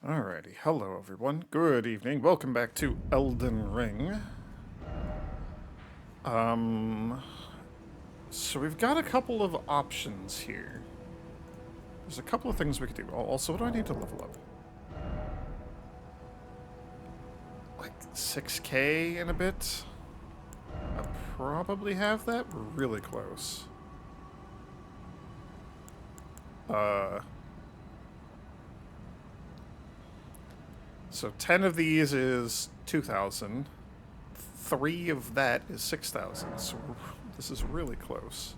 Alrighty, hello everyone. Good evening. Welcome back to Elden Ring. Um, so we've got a couple of options here. There's a couple of things we could do. Also, what do I need to level up? Like 6k in a bit? I probably have that. We're really close. Uh, so 10 of these is 2,000. 3 of that is 6,000. So this is really close.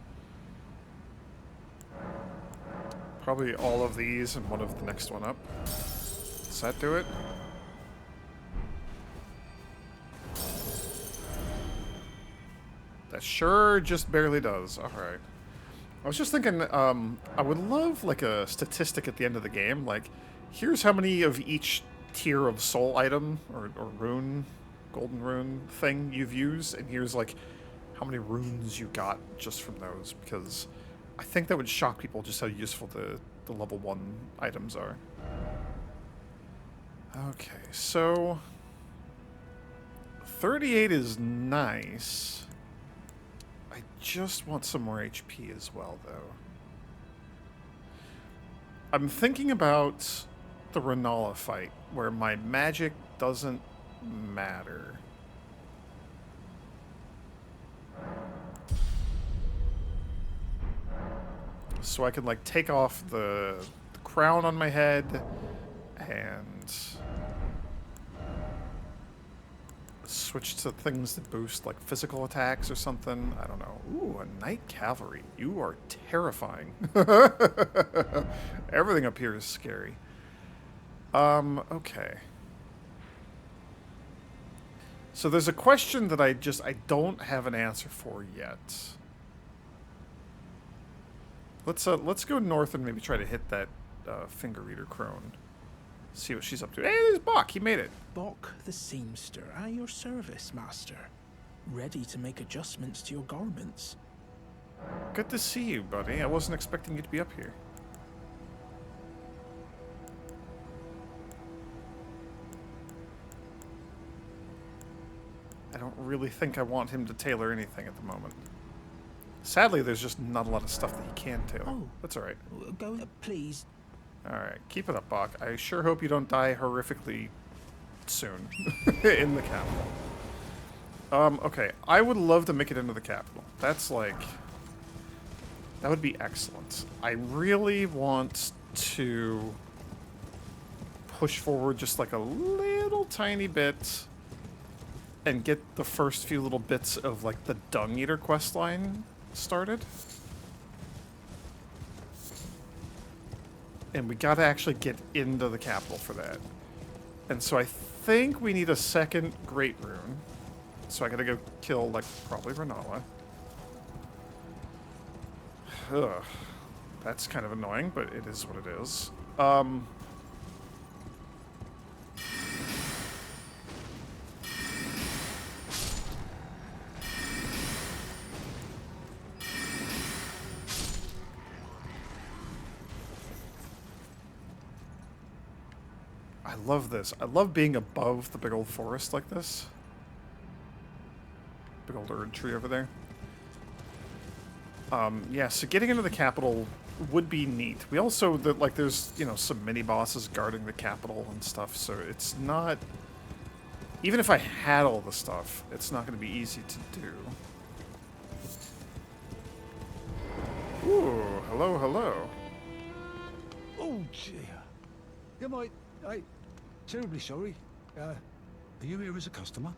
Probably all of these and one of the next one up. Does that do it? That sure just barely does. Alright. I was just thinking, I would love, like, a statistic at the end of the game. Like, here's how many of each tier of soul item, or rune, golden rune thing you've used, and here's, like, how many runes you got just from those, because I think that would shock people just how useful the level 1 items are. Okay, so 38 is nice. I just want some more HP as well, though. I'm thinking about the Renala fight, where my magic doesn't matter. So I can, like, take off the crown on my head and switch to things that boost, like, physical attacks or something. I don't know. Ooh, a Knight Cavalry. You are terrifying. Everything up here is scary. Okay. So there's a question that I don't have an answer for yet. Let's go north and maybe try to hit that finger reader crone. See what she's up to. Hey, there's Bach. He made it. Bok the seamster, at your service, master. Ready to make adjustments to your garments. Good to see you, buddy. I wasn't expecting you to be up here. I don't really think I want him to tailor anything at the moment. Sadly, there's just not a lot of stuff that he can tailor. Oh. That's alright. Go, please. Alright, keep it up, Bach. I sure hope you don't die horrifically soon in the capital. Okay. I would love to make it into the capital. That's like... That would be excellent. I really want to push forward just like a little tiny bit and get the first few little bits of, like, the Dung Eater questline started. And we gotta actually get into the capital for that. And so I think we need a second Great Rune. So I gotta go kill, like, probably Renala. Ugh. That's kind of annoying, but it is what it is. I love this. I love being above the big old forest like this. Big old Erd tree over there. Yeah, so getting into the capital would be neat. We also, like, there's, you know, some mini-bosses guarding the capital and stuff, so it's not... Even if I had all the stuff, it's not going to be easy to do. Ooh, hello, hello. Oh dear. I'm terribly sorry. Are you here as a customer?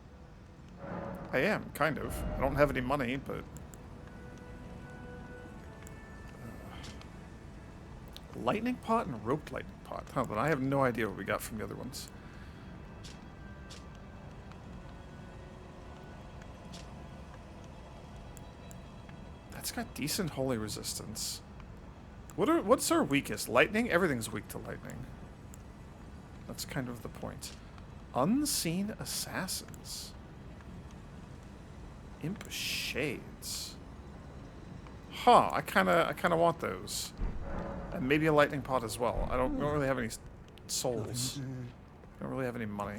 I am, kind of. I don't have any money, but... Lightning pot and roped lightning pot. Huh, but I have no idea what we got from the other ones. That's got decent holy resistance. What's our weakest? Lightning? Everything's weak to lightning. That's kind of the point. Unseen assassins. Imp shades. Huh, I kinda want those. And maybe a lightning pot as well. I don't really have any souls. Don't really have any money.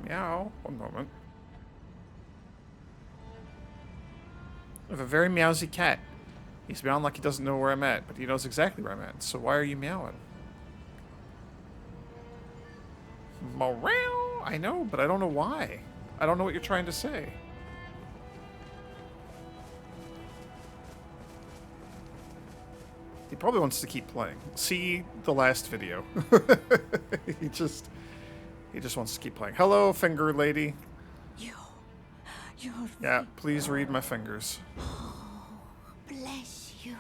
Meow. One moment. I have a very meowsy cat. He's meowing like he doesn't know where I'm at, but he knows exactly where I'm at. So why are you meowing? Meow. I know, but I don't know why. I don't know what you're trying to say. He probably wants to keep playing. See the last video. he just wants to keep playing. Hello, finger lady. You're... Yeah, please read my fingers. Oh, bless you.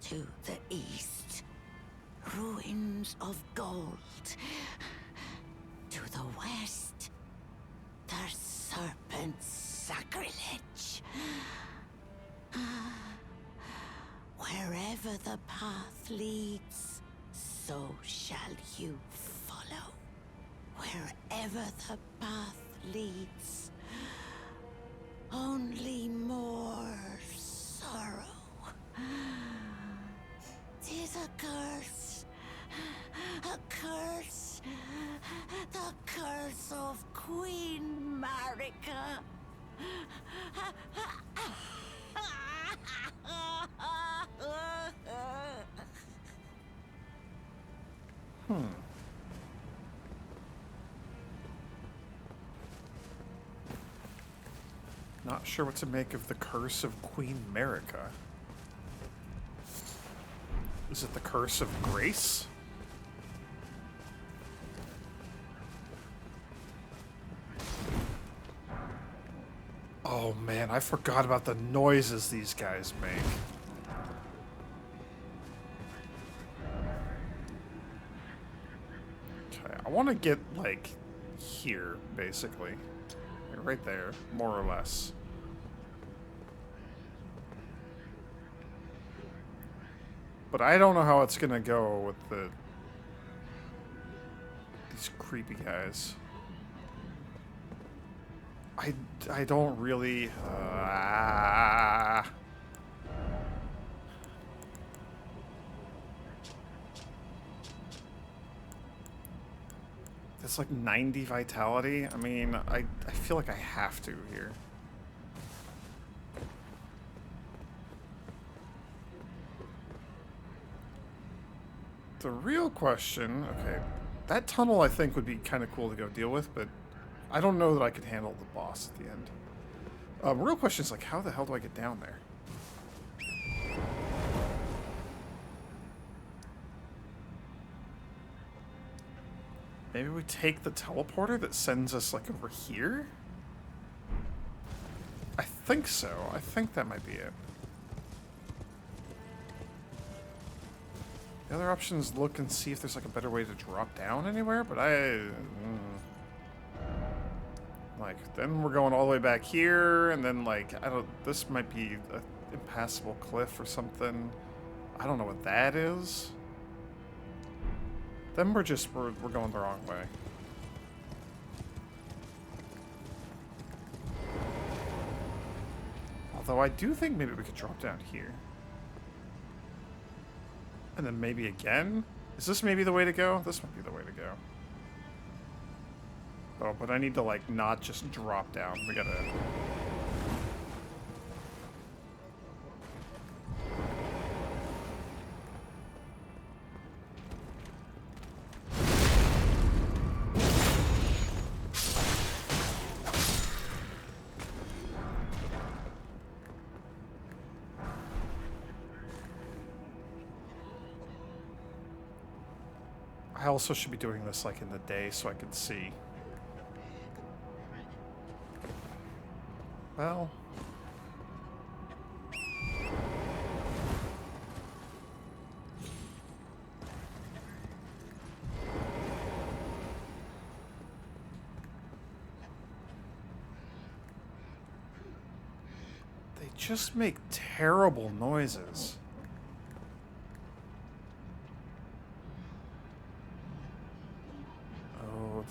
To the east, ruins of gold. To the west, the serpent's sacrilege. Wherever the path leads, so shall you follow. Wherever the path leads, only more sorrow. 'Tis a curse. A curse. The curse of Queen Marika. Not sure what to make of the curse of Queen Marika. Is it the curse of grace? Oh man, I forgot about the noises these guys make. Okay, I want to get, like, here, basically. Right there, more or less. But I don't know how it's gonna go with these creepy guys. I don't really... That's like 90 vitality. I mean, I feel like I have to here. The real question... Okay, that tunnel I think would be kind of cool to go deal with, but I don't know that I could handle the boss at the end. Real question is, like, how the hell do I get down there? Maybe we take the teleporter that sends us, like, over here? I think so. I think that might be it. The other option is look and see if there's, like, a better way to drop down anywhere, but like, then we're going all the way back here, and then, like, this might be an impassable cliff or something. I don't know what that is. Then we're going the wrong way. Although I do think maybe we could drop down here. And then maybe again? Is this maybe the way to go? This might be the way to go. Oh, but I need to, like, not just drop down. We gotta... I also should be doing this, like, in the day so I can see. Well... They just make terrible noises.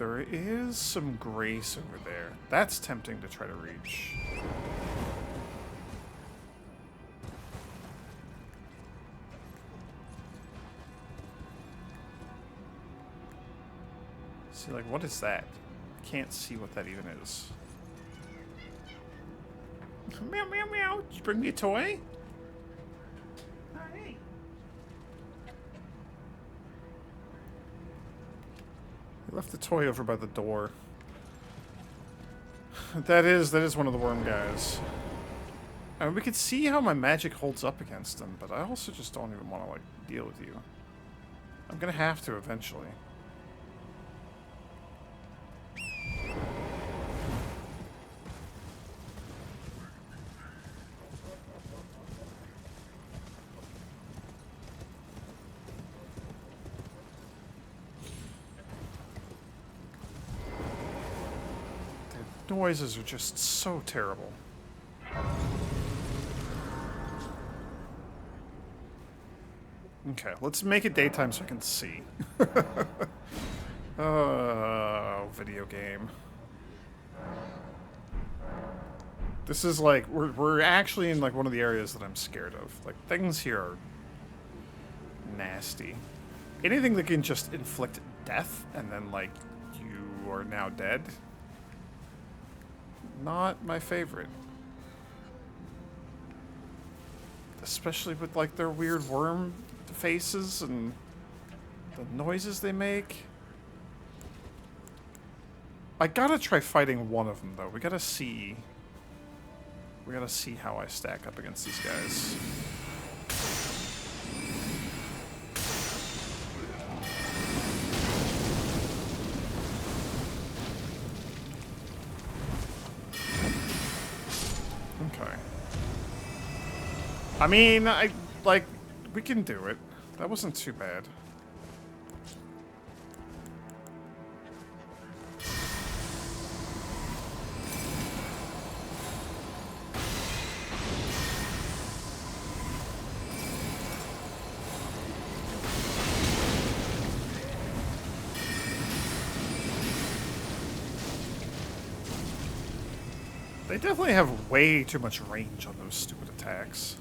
there is some grace over there. That's tempting to try to reach. See, like, what is that? I can't see what that even is. Meow, meow, meow. Did you bring me a toy? Hi. I left the toy over by the door. That is one of the worm guys. I mean, we could see how my magic holds up against them, but I also just don't even want to, like, deal with you. I'm gonna have to eventually. Noises are just so terrible. Okay, let's make it daytime so I can see. Oh, video game. This is like, we're actually in like one of the areas that I'm scared of. Like, things here are nasty. Anything that can just inflict death and then like, you are now dead. Not my favorite. Especially with like their weird worm faces and the noises they make. I gotta try fighting one of them though. We gotta see how I stack up against these guys. Okay. I mean, we can do it. That wasn't too bad. They definitely have way too much range on those stupid attacks.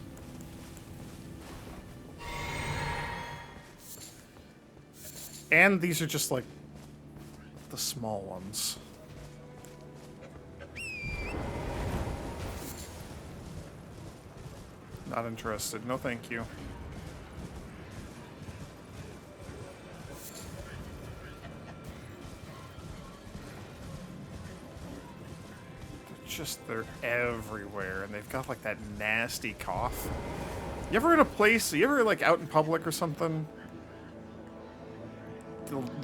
And these are just like the small ones. Not interested. No, thank you. They're everywhere, and they've got like that nasty cough. You ever in a place, you ever like out in public or something?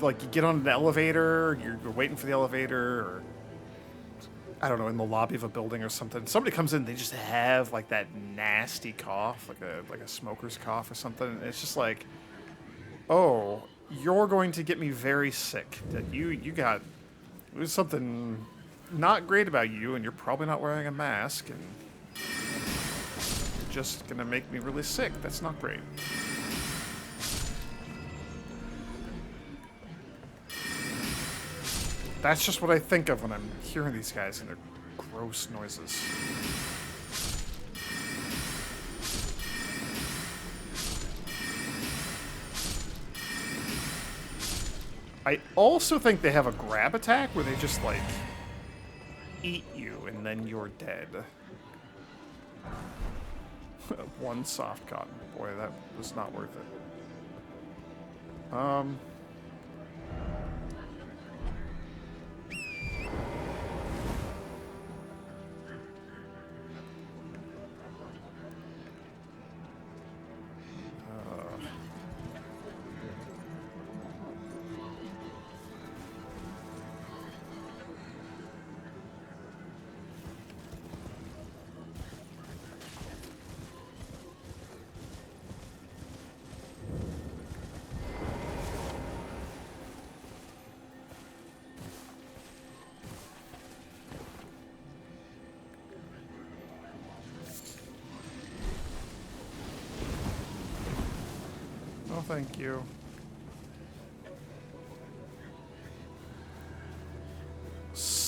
Like you get on an elevator, you're waiting for the elevator, or I don't know, in the lobby of a building or something. Somebody comes in, they just have like that nasty cough, like a smoker's cough or something. And it's just like, oh, you're going to get me very sick. That you got, there's something not great about you, and you're probably not wearing a mask, and you're just gonna make me really sick. That's not great. That's just what I think of when I'm hearing these guys and their gross noises. I also think they have a grab attack where they just like eat you, and then you're dead. One soft cotton. Boy, that was not worth it. Oh, thank you.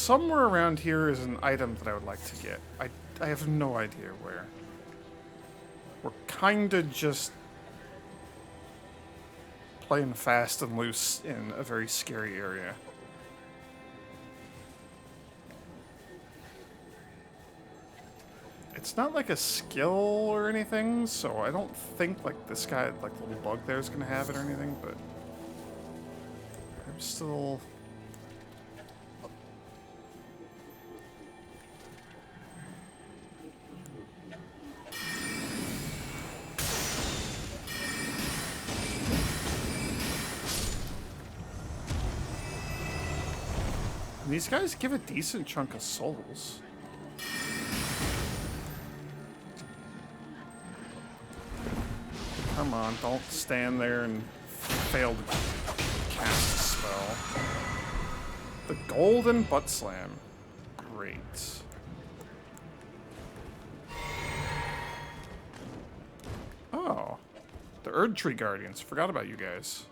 somewhere around here is an item that I would like to get. I have no idea where. We're kinda just playing fast and loose in a very scary area. It's not like a skill or anything, so I don't think like this guy, like the little bug there, is gonna have it or anything, but I'm still... And these guys give a decent chunk of souls. Come on, don't stand there and fail to cast a spell. The Golden Butt Slam. Great. Oh. The Erd Tree Guardians. Forgot about you guys.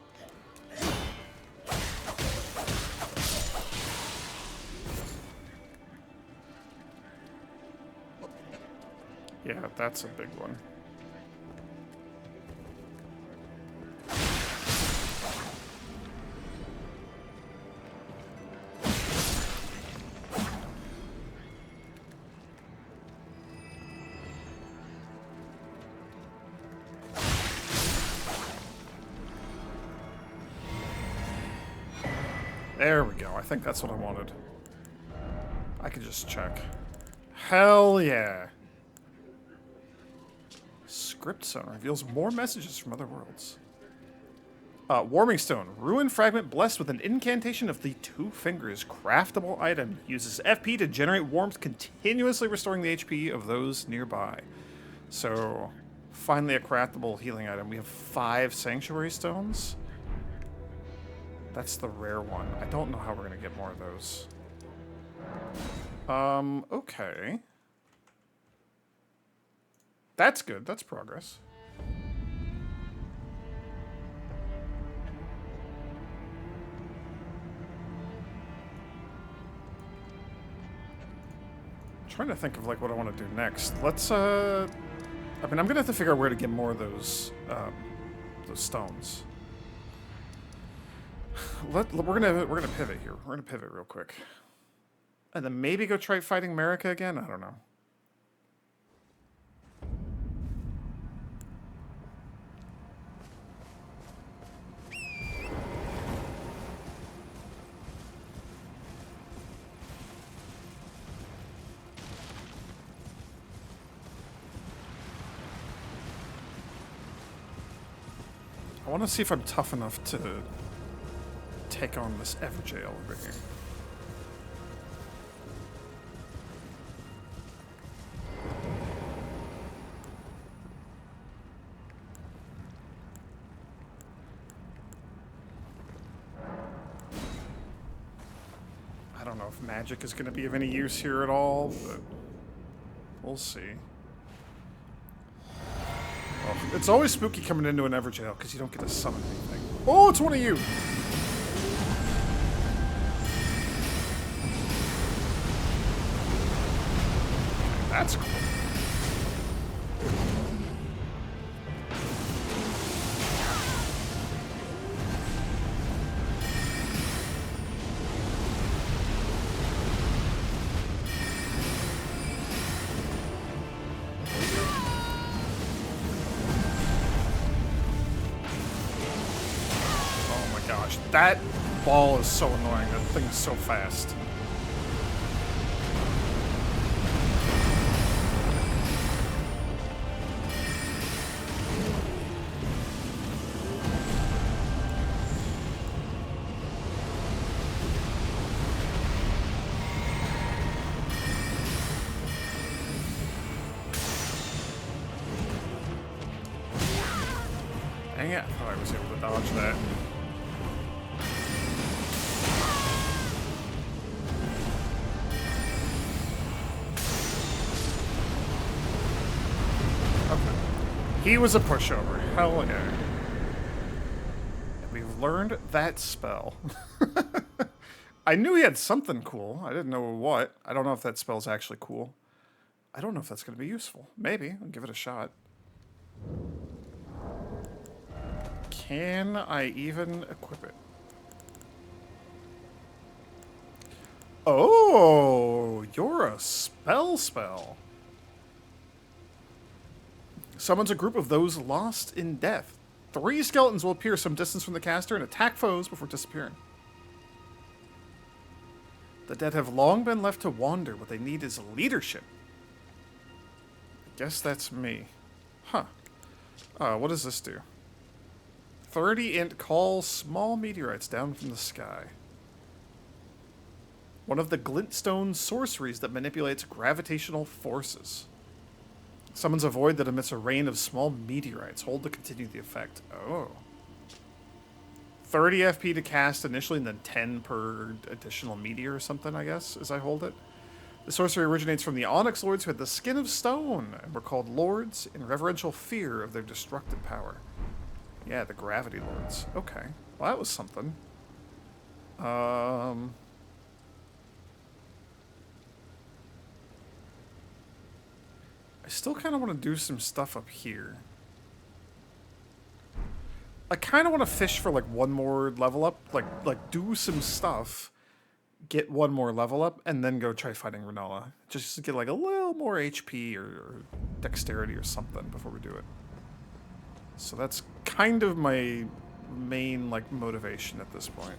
Yeah, that's a big one. There we go. I think that's what I wanted. I could just check. Hell yeah. Script Zone reveals more messages from other worlds. Warming Stone. Ruin Fragment blessed with an incantation of the Two Fingers. Craftable item. Uses FP to generate warmth, continuously restoring the HP of those nearby. So, finally a craftable healing item. We have 5 Sanctuary Stones. That's the rare one. I don't know how we're gonna get more of those. Okay. That's good. That's progress. Trying to think of like what I want to do next. Let's I mean, I'm gonna have to figure out where to get more of those stones. We're gonna pivot here. We're gonna pivot real quick, and then maybe go try fighting America again. I don't know. I want to see if I'm tough enough to take on this Everjail over here. I don't know if magic is going to be of any use here at all, but we'll see. Oh, it's always spooky coming into an Everjail because you don't get to summon anything. Oh, it's one of you! That's cool. Oh my gosh, that ball is so annoying. That thing is so fast. Dang it, I thought I was able to dodge that. Okay. He was a pushover. Hell yeah. And we've learned that spell. I knew he had something cool. I didn't know what. I don't know if that spell's actually cool. I don't know if that's going to be useful. Maybe. I'll give it a shot. Can I even equip it? Oh, you're a spell. Summons a group of those lost in death. 3 skeletons will appear some distance from the caster and attack foes before disappearing. The dead have long been left to wander. What they need is leadership. Guess that's me. Huh. What does this do? 30 int calls small meteorites down from the sky. One of the glintstone sorceries that manipulates gravitational forces. Summons a void that emits a rain of small meteorites. Hold to continue the effect. Oh. 30 FP to cast initially, and then 10 per additional meteor or something, I guess, as I hold it. The sorcery originates from the Onyx Lords who had the skin of stone and were called Lords in reverential fear of their destructive power. Yeah, the Gravity Lords. Okay. Well, that was something. I still kind of want to do some stuff up here. I kind of want to fish for, like, one more level up. Like do some stuff, get one more level up, and then go try fighting Renala. Just to get, like, a little more HP or dexterity or something before we do it. So that's kind of my main, like, motivation at this point.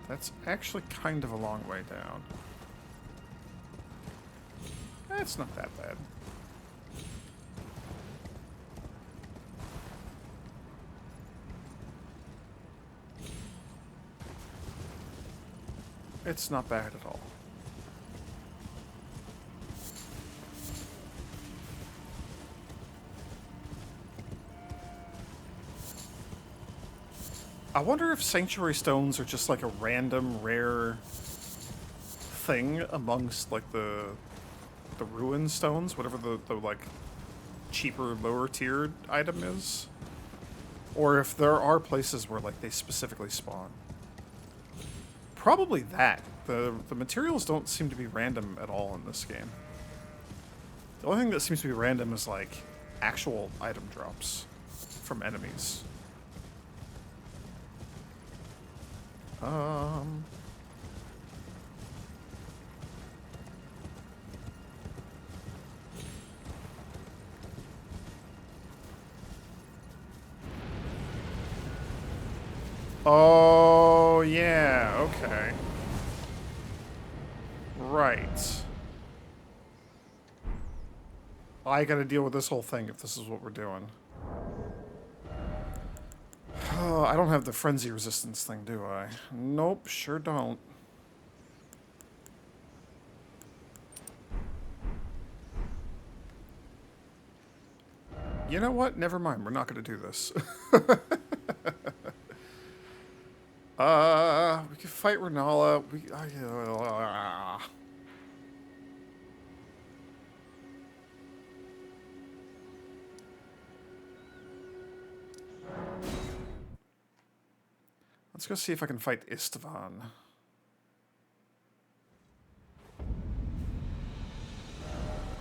That's actually kind of a long way down. That's not that bad. It's not bad at all. I wonder if Sanctuary Stones are just like a random rare thing amongst like the Ruin Stones, whatever the like cheaper, lower tiered item is. Or if there are places where like they specifically spawn. Probably that. The materials don't seem to be random at all in this game. The only thing that seems to be random is like actual item drops from enemies. Oh, yeah, okay. Right. I gotta deal with this whole thing if this is what we're doing. Oh, I don't have the frenzy resistance thing, do I? Nope, sure don't. You know what? Never mind. We're not going to do this. We can fight Renala. Let's go see if I can fight Istvan.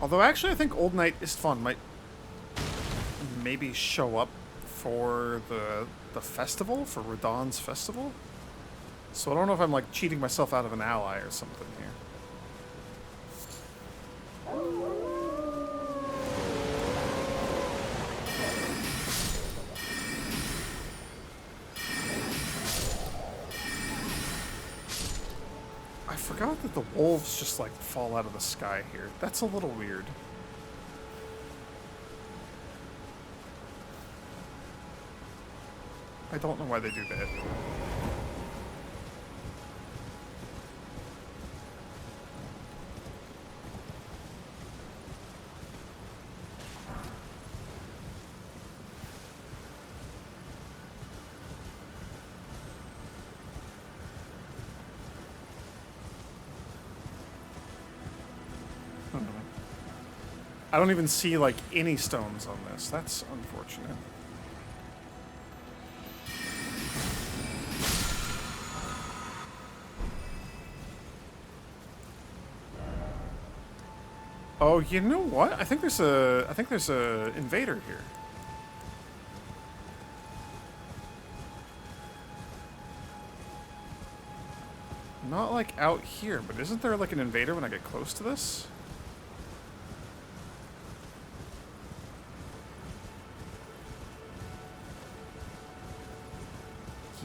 Although, actually, I think Old Knight Istvan might maybe show up for the festival, for Radahn's festival. So I don't know if I'm, like, cheating myself out of an ally or something here. I forgot that the wolves just, like, fall out of the sky here. That's a little weird. I don't know why they do that. I don't even see, like, any stones on this. That's unfortunate. Oh, you know what? I think there's a invader here. Not like out here, but isn't there like an invader when I get close to this?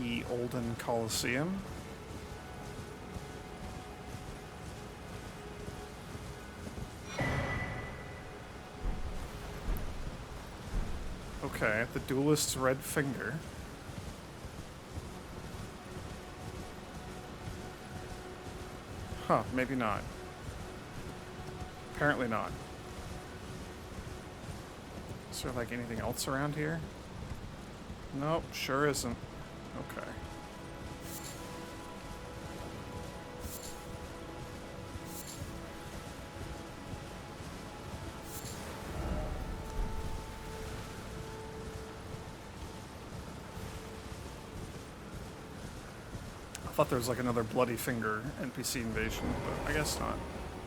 The Elden Coliseum. Okay, the duelist's red finger. Huh, maybe not. Apparently not. Is there like anything else around here? Nope, sure isn't. Okay. I thought there was like another bloody finger NPC invasion, but I guess not.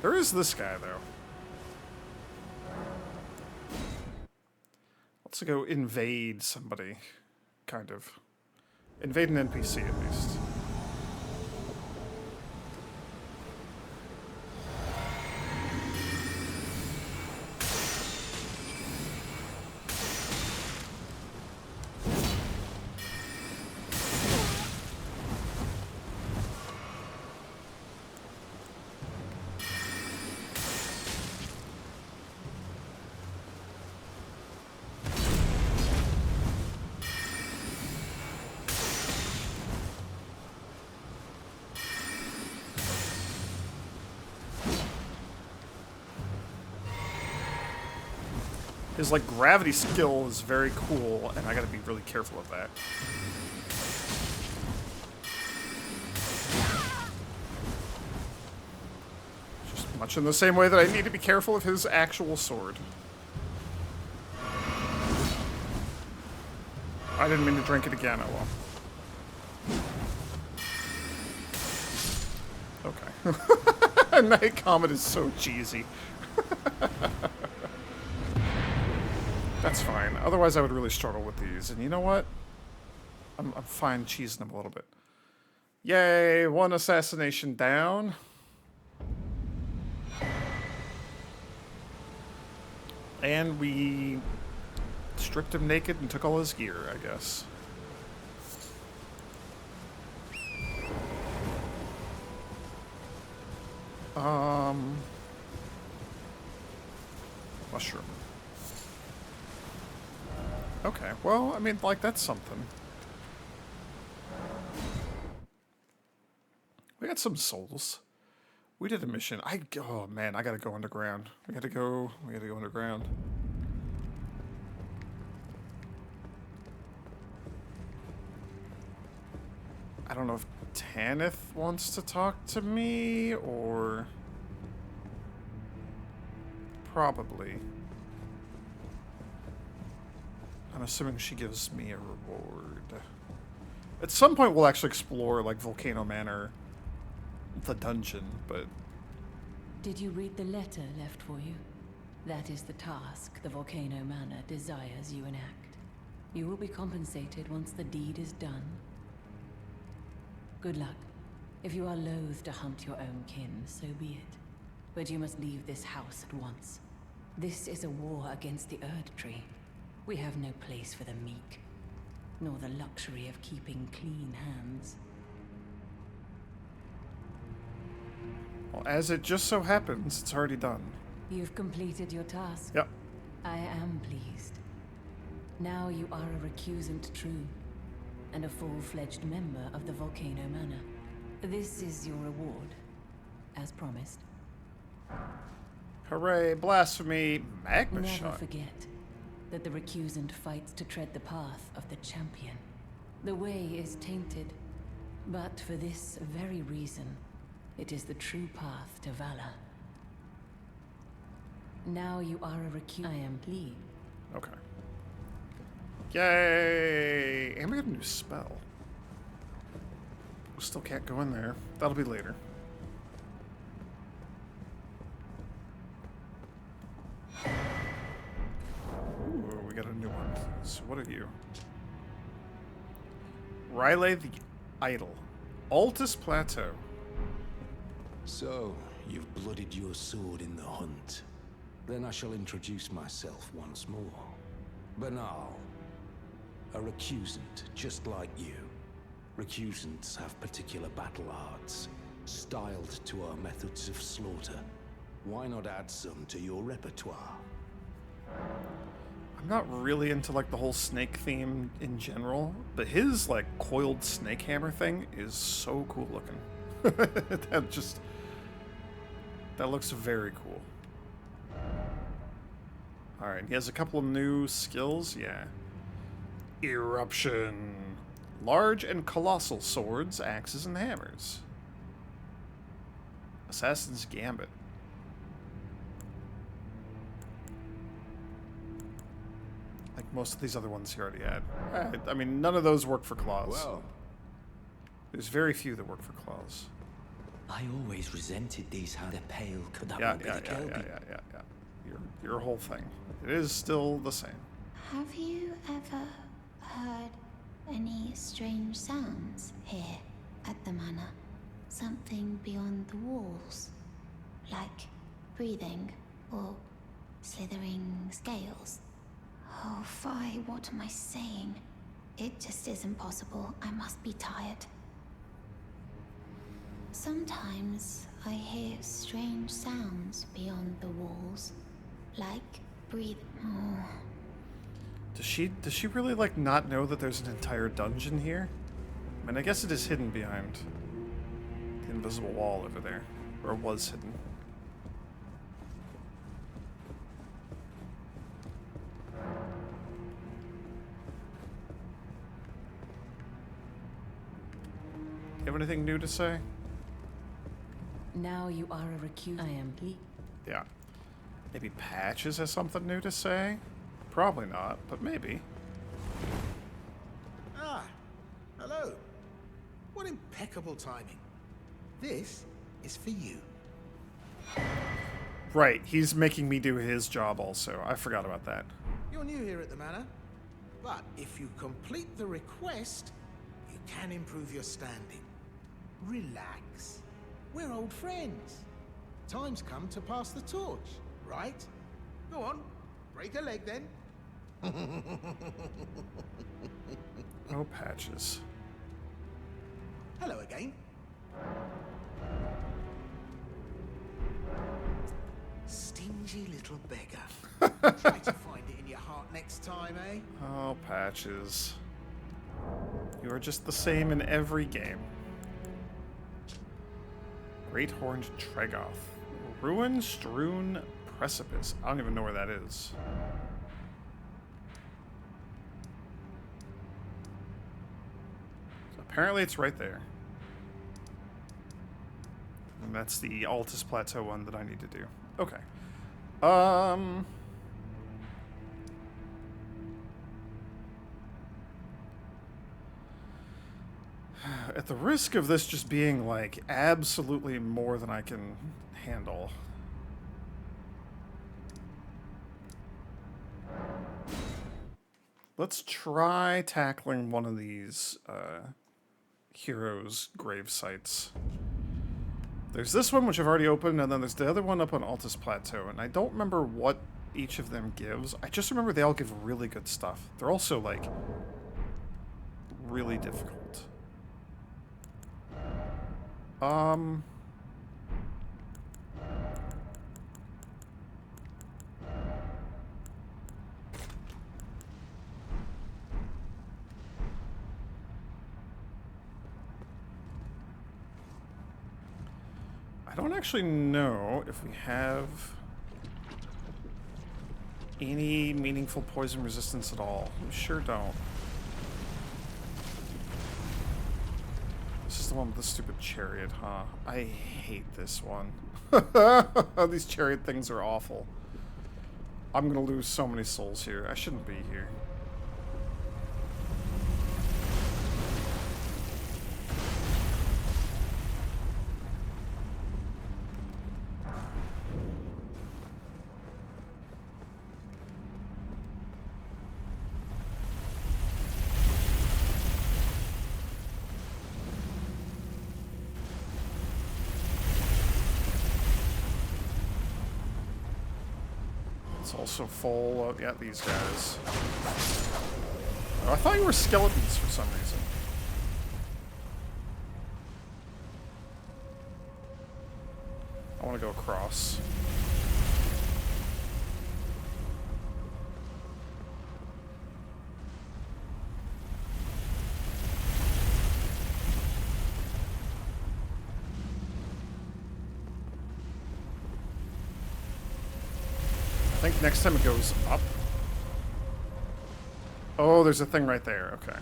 There is this guy though. Let's go invade somebody, kind of. Invade an NPC at least. His, like, gravity skill is very cool, and I gotta be really careful of that. Just much in the same way that I need to be careful of his actual sword. I didn't mean to drink it again, oh well. Okay. Night Comet is so cheesy. That's fine. Otherwise, I would really struggle with these. And you know what? I'm fine cheesing them a little bit. Yay! One assassination down. And we stripped him naked and took all his gear, I guess. Mushroom. Okay, well, I mean, like, that's something. We got some souls. We did a mission. Oh, man, I gotta go underground. We gotta go underground. I don't know if Tanith wants to talk to me, or... Probably. I'm assuming she gives me a reward. At some point we'll actually explore, like, Volcano Manor, the dungeon, but... Did you read the letter left for you? That is the task the Volcano Manor desires you enact. You will be compensated once the deed is done. Good luck. If you are loath to hunt your own kin, so be it. But you must leave this house at once. This is a war against the Erd Tree. We have no place for the meek, nor the luxury of keeping clean hands. Well, as it just so happens, it's already done. You've completed your task. Yep. I am pleased. Now you are a recusant true, and a full-fledged member of the Volcano Manor. This is your reward, as promised. Hooray, blasphemy, magma Never shot. forget that the recusant fights to tread the path of the champion. The way is tainted, but for this very reason, it is the true path to valor. Now you are a recuse. I am pleased. Okay. Yay! And we got a new spell. We still can't go in there. That'll be later. Ooh, we got a new one. So what are you? Riley the Idol. Altus Plateau. So, you've blooded your sword in the hunt. Then I shall introduce myself once more. Banal. A recusant, just like you. Recusants have particular battle arts, styled to our methods of slaughter. Why not add some to your repertoire? I'm not really into like the whole snake theme in general, but his like coiled snake hammer thing is so cool looking. That looks very cool. Alright, he has a couple of new skills, yeah. Eruption. Large and colossal swords, axes, and hammers. Assassin's Gambit. Like most of these other ones he already had. I mean, none of those work for claws. Well, There's very few that work for claws. I always resented these how they're pale. Could that Yeah. won't be the Kelpie? Your whole thing. It is still the same. Have you ever heard any strange sounds here at the manor? Something beyond the walls? Like breathing or slithering scales? Oh, Fi, what am I saying? It just isn't possible. I must be tired. Sometimes I hear strange sounds beyond the walls. Like breathe. Oh. Does she really like not know that there's an entire dungeon here? I mean, I guess it is hidden behind the invisible wall over there, or was hidden. You have anything new to say? Now you are a recuse. I am pleased. Yeah. Maybe Patches has something new to say? Probably not, but maybe. Ah, hello. What impeccable timing. This is for you. Right, he's making me do his job also. I forgot about that. You're new here at the manor, but if you complete the request, you can improve your standing. Relax. We're old friends. Time's come to pass the torch, right? Go on, break a leg then. Oh, Patches. Hello again. Stingy little beggar. Try to find it in your heart next time, eh? Oh, Patches. You are just the same in every game. Great Horned Tregoth. Ruin-strewn precipice. I don't even know where that is. So apparently it's right there. And that's the Altus Plateau one that I need to do. Okay. At the risk of this just being, like, absolutely more than I can handle. Let's try tackling one of these, heroes' grave sites. There's this one, which I've already opened, and then there's the other one up on Altus Plateau, and I don't remember what each of them gives. I just remember they all give really good stuff. They're also, like, really difficult. I don't actually know if we have any meaningful poison resistance at all. We sure don't. This is the one with the stupid chariot, huh? I hate this one. These chariot things are awful. I'm gonna lose so many souls here. I shouldn't be here. It's also full of, yeah, these guys. Oh, I thought you were skeletons for some reason. I want to go across. I think next time it goes up. Oh, there's a thing right there. Okay.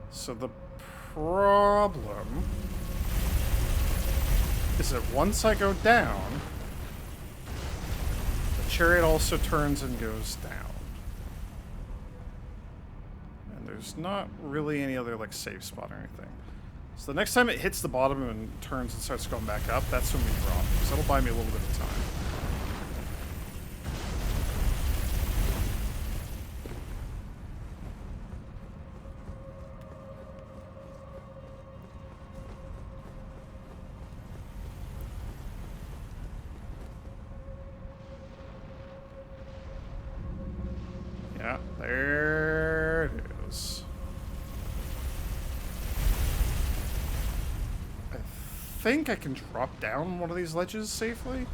So the problem is that once I go down, the chariot also turns and goes down. And there's not really any other like safe spot or anything. So the next time it hits the bottom and turns and starts going back up, that's when we drop. So that'll buy me a little bit of time. Yeah, there it is. I think I can drop down one of these ledges safely.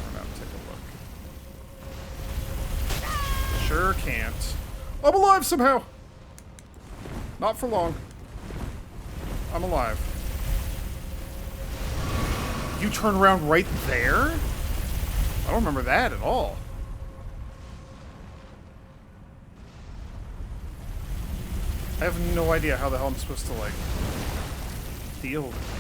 Or not, take a look. Sure can't. I'm alive somehow! Not for long. I'm alive. You turn around right there? I don't remember that at all. I have no idea how the hell I'm supposed to, like, deal with you.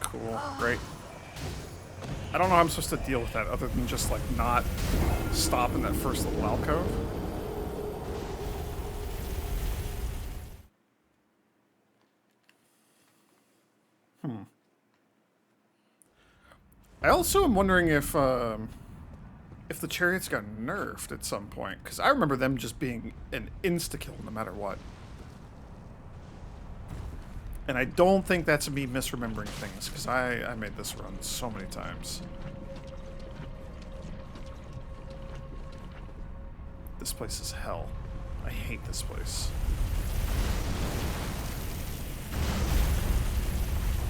Cool, great. I don't know how I'm supposed to deal with that other than just, like, not stop in that first little alcove. I also am wondering if the chariots got nerfed at some point, because I remember them just being an insta-kill no matter what. And I don't think that's me misremembering things, because I made this run so many times. This place is hell. I hate this place.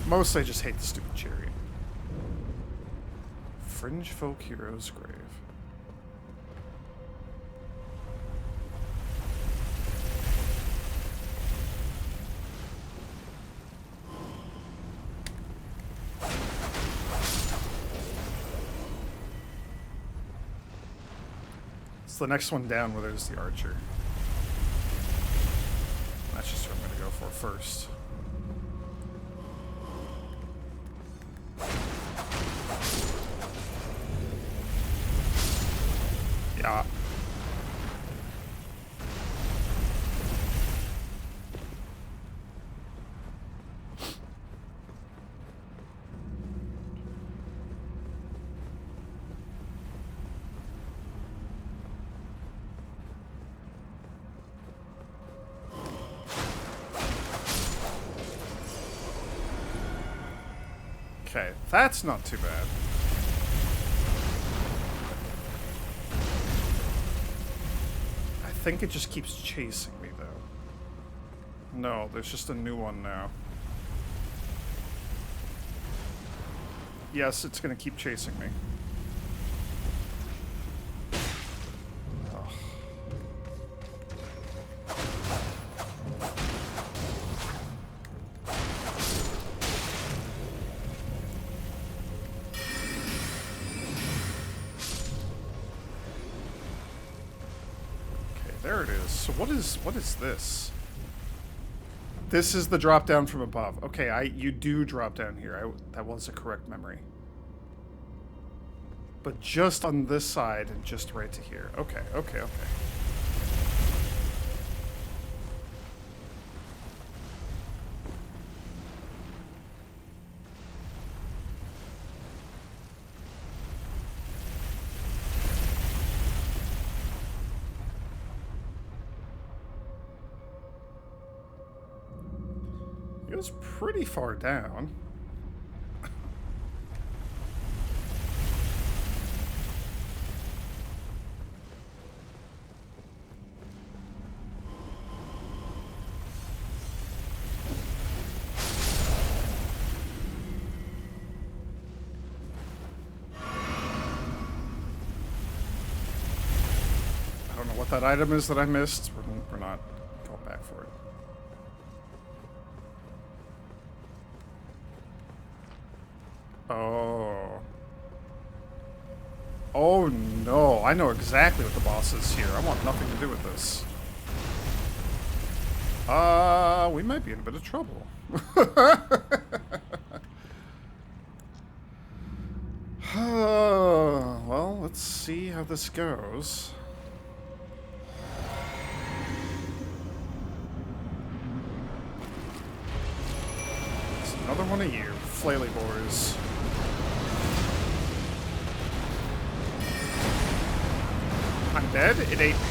Mostly I just hate the stupid chariot. Fringe Folk Hero's Grave. It's the next one down where there's the archer. That's just what I'm gonna go for first. Yeah. Okay, that's not too bad. I think it just keeps chasing me, though. No, there's just a new one now. Yes, it's gonna keep chasing me. Ugh. Okay, there it is. So what is this? This is the drop down from above. Okay, you do drop down here. That was a correct memory. But just on this side and just right to here. Okay, okay, okay. It was pretty far down. I don't know what that item is that I missed. We're not going back for it. Oh. Oh no, I know exactly what the boss is here. I want nothing to do with this. We might be in a bit of trouble. Well, let's see how this goes. It's another one of you, flaily boars. I'm dead? It ate me.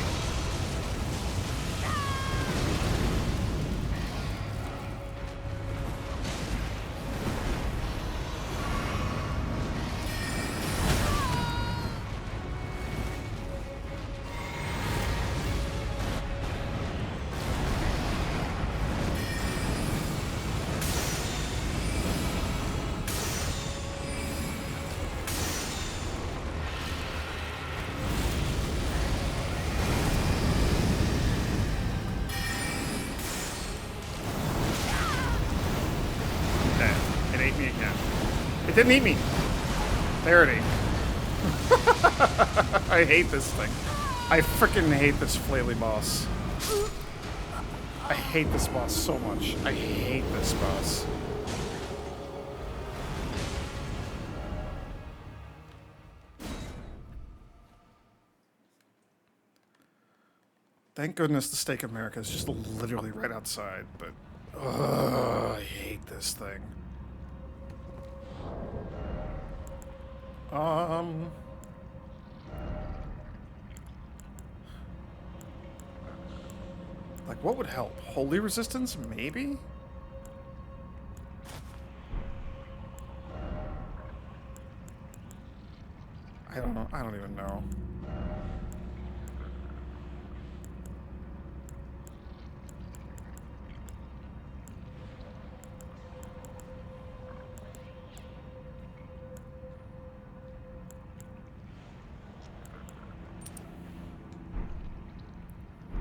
Didn't eat me. There it ate. I hate this thing. I freaking hate this flaily boss. I hate this boss so much. I hate this boss. Thank goodness the Steak America is just literally right outside, but I hate this thing. Like, what would help? Holy resistance? Maybe? I don't know. I don't even know.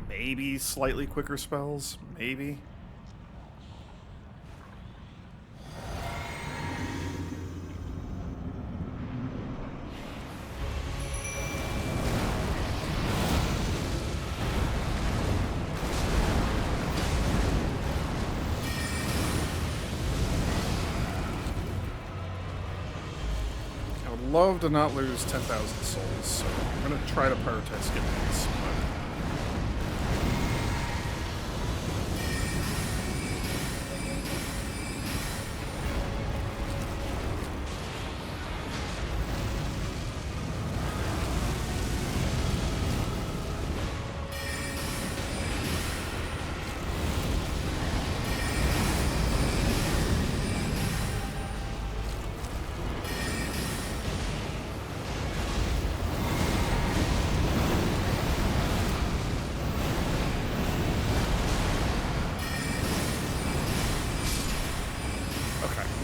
Maybe slightly quicker spells? Maybe? I would love to not lose 10,000 souls, so I'm gonna try to prioritize getting these.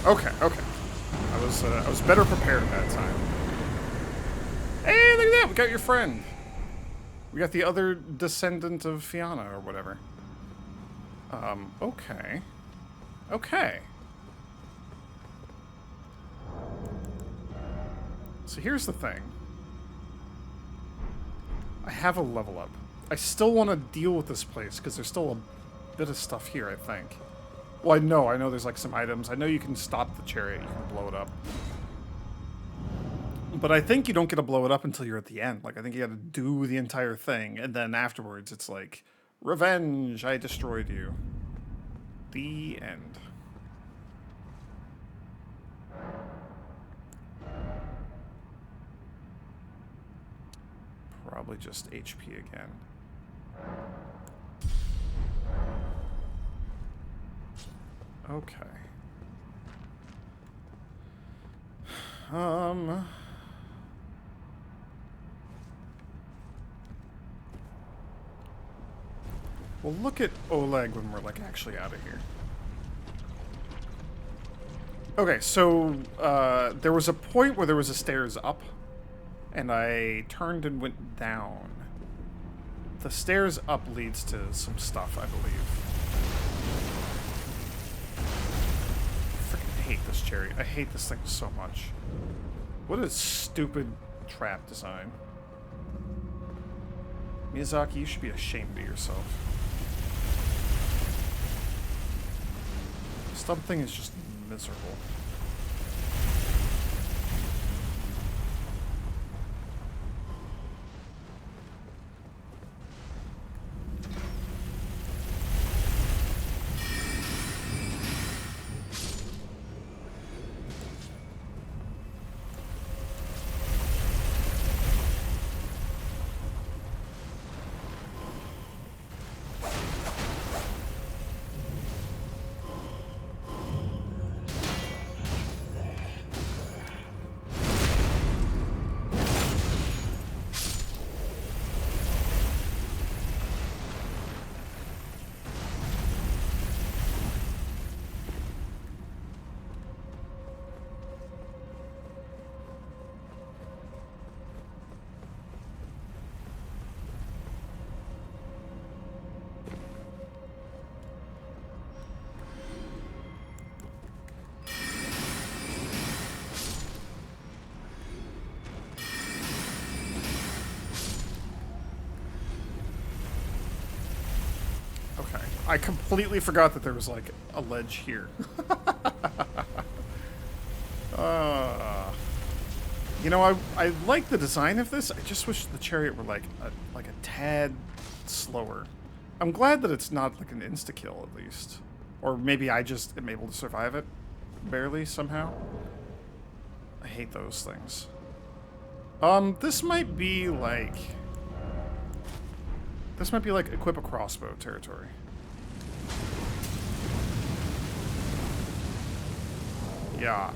Okay, okay. I was better prepared that time. Hey, look at that! We got your friend. We got the other descendant of Fianna or whatever. Okay. Okay. So here's the thing. I have a level up. I still want to deal with this place because there's still a bit of stuff here, I think. Well, I know there's like some items. I know you can stop the chariot, you can blow it up. But I think you don't get to blow it up until you're at the end. Like, I think you gotta do the entire thing, and then afterwards it's like, revenge, I destroyed you. The end. Probably just HP again. Okay. We'll look at Oleg when we're, like, actually out of here. Okay, so, there was a point where there was a stairs up, and I turned and went down. The stairs up leads to some stuff, I believe. I freaking hate this chariot. I hate this thing so much. What a stupid trap design. Miyazaki, you should be ashamed of yourself. Something is just miserable. I completely forgot that there was, like, a ledge here. You know, I like the design of this. I just wish the chariot were, like a tad slower. I'm glad that it's not, like, an insta-kill, at least. Or maybe I just am able to survive it. Barely, somehow. I hate those things. This might be, like... This might be, like, equip a crossbow territory. Yeah.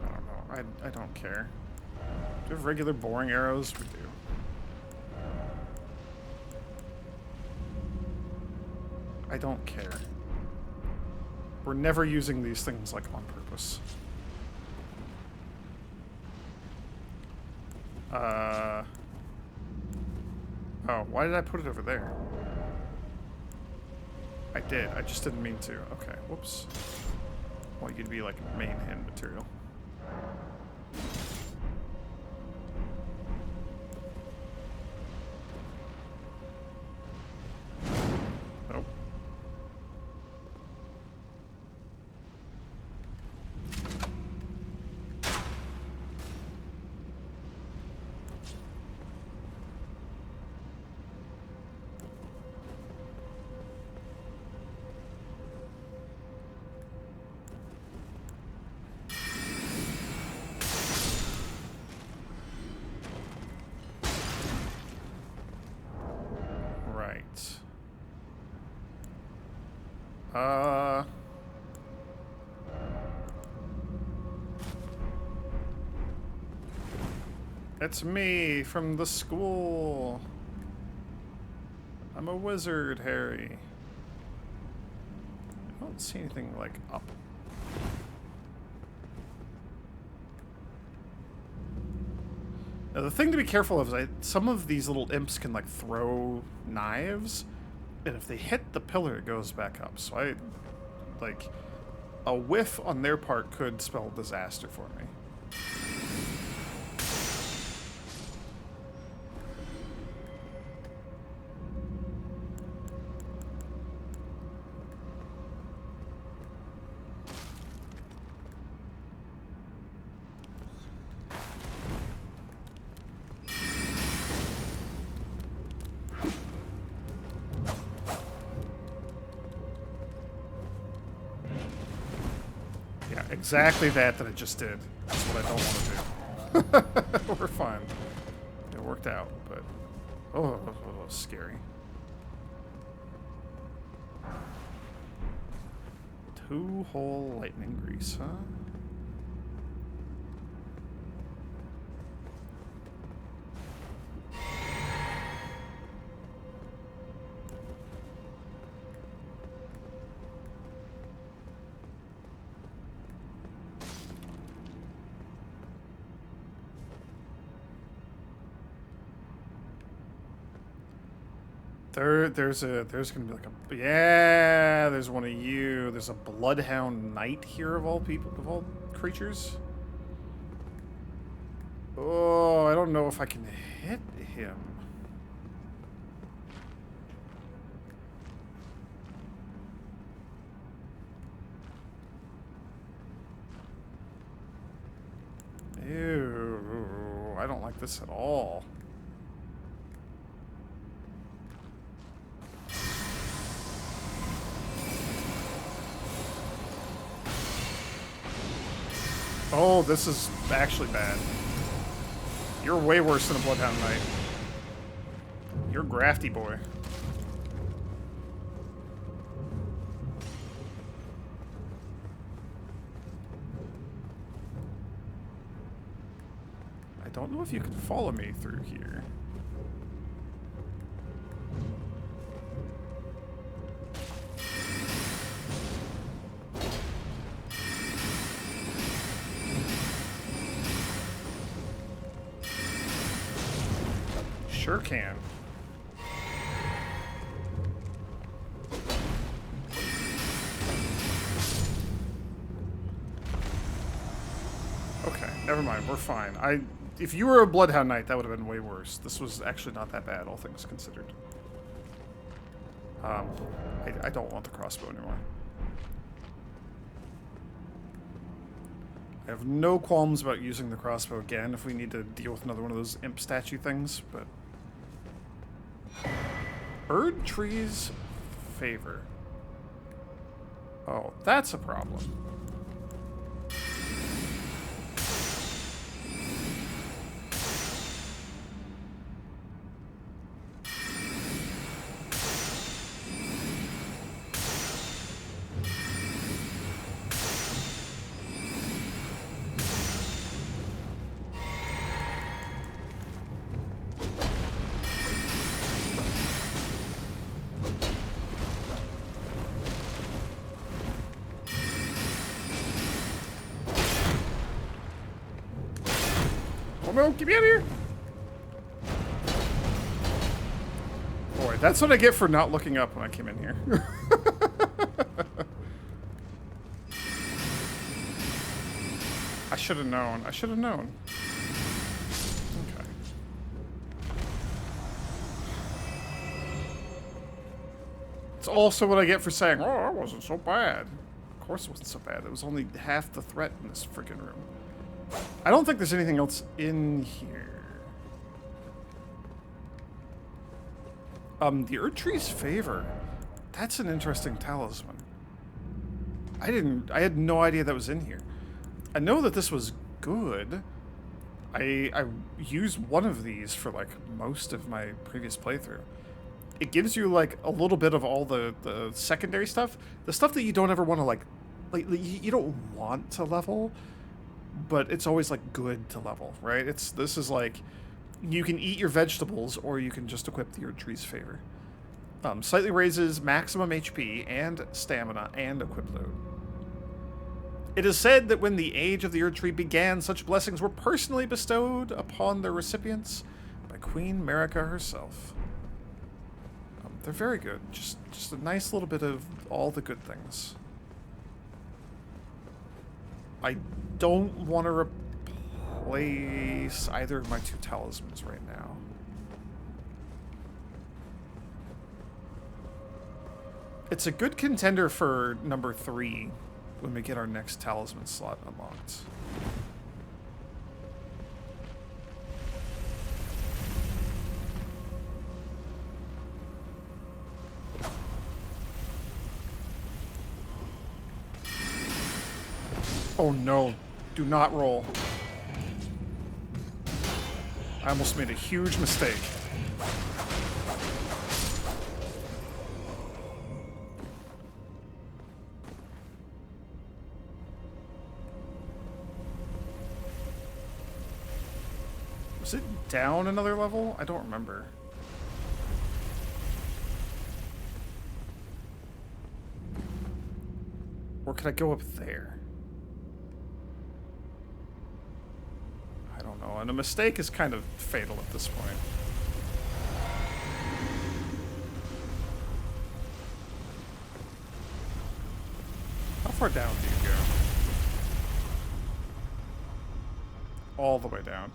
I don't know. I don't care. Do we have regular boring arrows? We do. I don't care. We're never using these things, like, on purpose. Oh, why did I put it over there? I did. I just didn't mean to. Okay, whoops. I want you to be, like, main hand material. It's me from the school. I'm a wizard, Harry. I don't see anything, like, up. Now, the thing to be careful of is some of these little imps can, like, throw knives, and if they hit the pillar, it goes back up. So like, a whiff on their part could spell disaster for me. Exactly that I just did. That's what I don't want to do. We're fine. It worked out, but... Oh, scary. Two-hole lightning grease, huh? There's gonna be like a, yeah, there's one of you. There's a bloodhound knight here of all people, of all creatures. Oh, I don't know if I can hit him. Ew, I don't like this at all. Oh, this is actually bad. You're way worse than a Bloodhound Knight. You're grafty, boy. I don't know if you can follow me through here. Sure can. Okay, never mind. We're fine. If you were a Bloodhound Knight, that would have been way worse. This was actually not that bad, all things considered. I don't want the crossbow anymore. I have no qualms about using the crossbow again if we need to deal with another one of those imp statue things, but... Bird trees favor. Oh, that's a problem. No, get me out of here! Boy, that's what I get for not looking up when I came in here. I should have known. I should have known. Okay. It's also what I get for saying, oh, that wasn't so bad. Of course it wasn't so bad. It was only half the threat in this freaking room. I don't think there's anything else in here. The Erdtree's favor. That's an interesting talisman. I had no idea that was in here. I know that this was good. I used one of these for like most of my previous playthrough. it gives you like a little bit of all the secondary stuff, the stuff that you don't ever want to like you don't want to level, but it's always like good to level, right? This is like you can eat your vegetables or you can just equip the Erd Tree's favor. Slightly raises maximum HP and stamina and equip load. It is said that when the age of the Erd Tree began, such blessings were personally bestowed upon their recipients by Queen Marika herself. They're very good. Just a nice little bit of all the good things. I don't want to replace either of my 2 talismans right now. It's a good contender for number 3 when we get our next talisman slot unlocked. Oh no, do not roll. I almost made a huge mistake. Was it down another level? I don't remember. Or could I go up there? I don't know. And a mistake is kind of fatal at this point. How far down do you go? All the way down.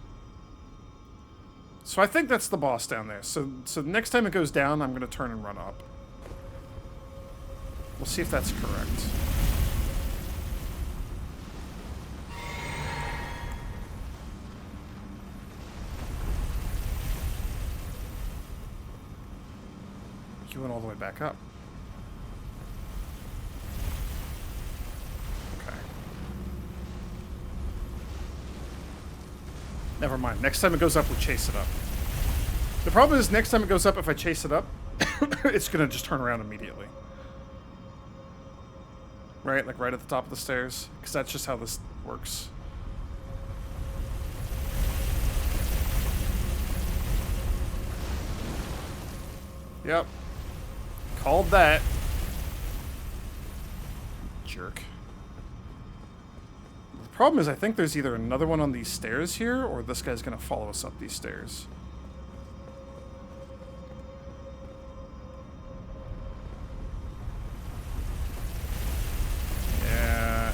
So I think that's the boss down there. So next time it goes down, I'm going to turn and run up. We'll see if that's correct. You went all the way back up. Okay. Never mind. Next time it goes up, we'll chase it up. The problem is, next time it goes up, if I chase it up, it's going to just turn around immediately. Right? Like right at the top of the stairs. Because that's just how this works. Yep. Called that. Jerk. The problem is I think there's either another one on these stairs here, or this guy's going to follow us up these stairs. Yeah.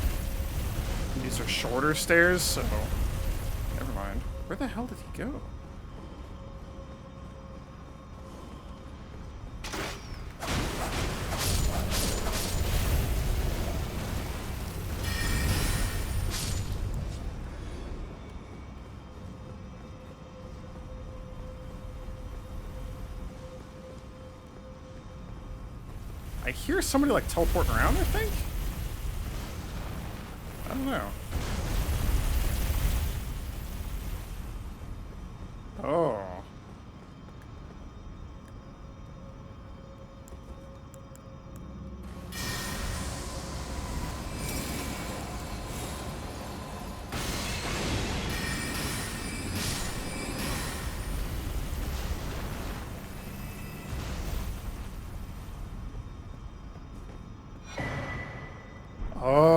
These are shorter stairs, so... Never mind. Where the hell did he go? I hear somebody like teleporting around, I think? I don't know. Oh. Oh,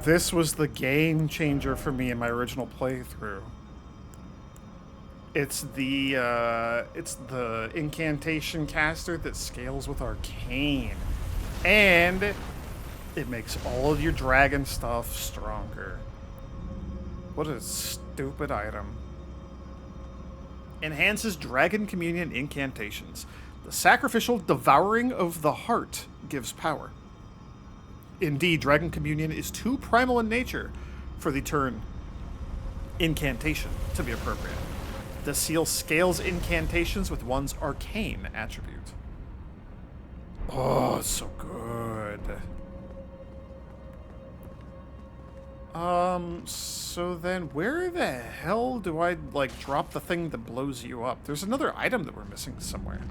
this was the game changer for me in my original playthrough. It's the incantation caster that scales with arcane, and it makes all of your dragon stuff stronger. What a stupid item. Enhances Dragon Communion incantations. The sacrificial devouring of the heart gives power. Indeed, Dragon Communion is too primal in nature for the term incantation to be appropriate. The seal scales incantations with one's arcane attribute. Oh, it's so good. So then where the hell do I, like, drop the thing that blows you up? There's another item that we're missing somewhere.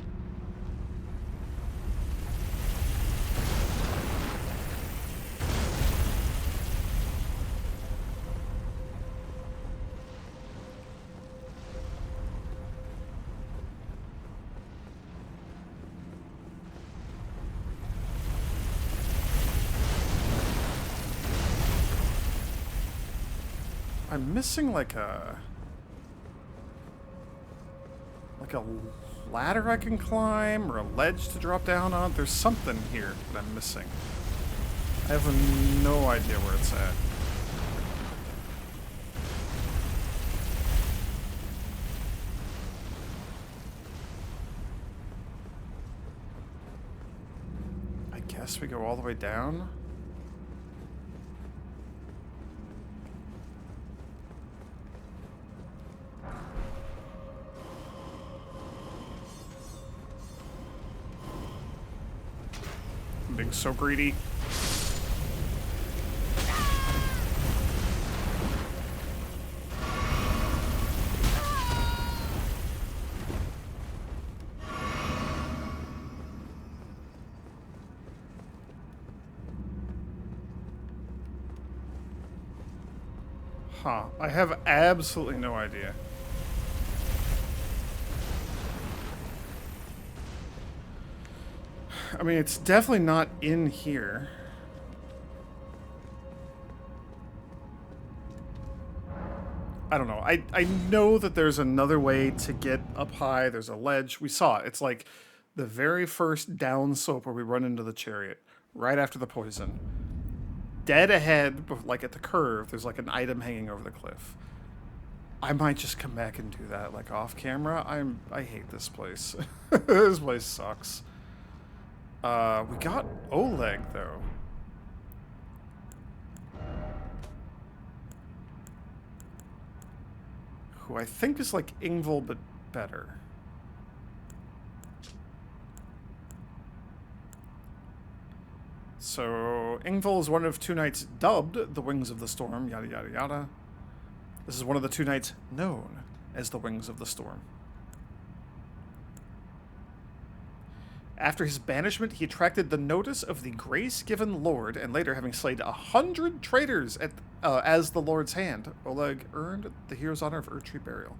I'm missing like a ladder I can climb or a ledge to drop down on. There's something here that I'm missing. I have no idea where it's at. I guess we go all the way down. Being so greedy. Huh. I have absolutely no idea. I mean, it's definitely not in here. I don't know. I know that there's another way to get up high. There's a ledge. We saw it. It's like the very first down slope where we run into the chariot, right after the poison. Dead ahead, like at the curve, there's like an item hanging over the cliff. I might just come back and do that, like off camera. I hate this place. This place sucks. We got Oleg, though. Who I think is like Ingval, but better. So, Ingval is one of two knights dubbed the Wings of the Storm, yada yada yada. This is one of the two knights known as the Wings of the Storm. After his banishment, he attracted the notice of the grace-given Lord, and later, having slayed 100 traitors as the Lord's hand, Oleg earned the hero's honor of Erdtree Burial.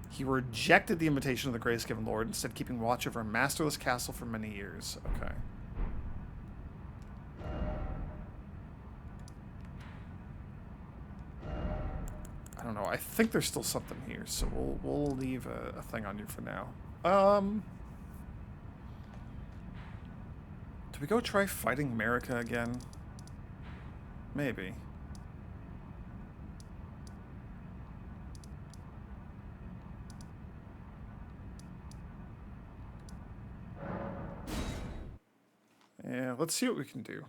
He rejected the invitation of the grace-given Lord, instead keeping watch over a masterless castle for many years. Okay. I don't know. I think there's still something here, so we'll leave a thing on you for now. Do we go try fighting America again? Maybe. Yeah, let's see what we can do.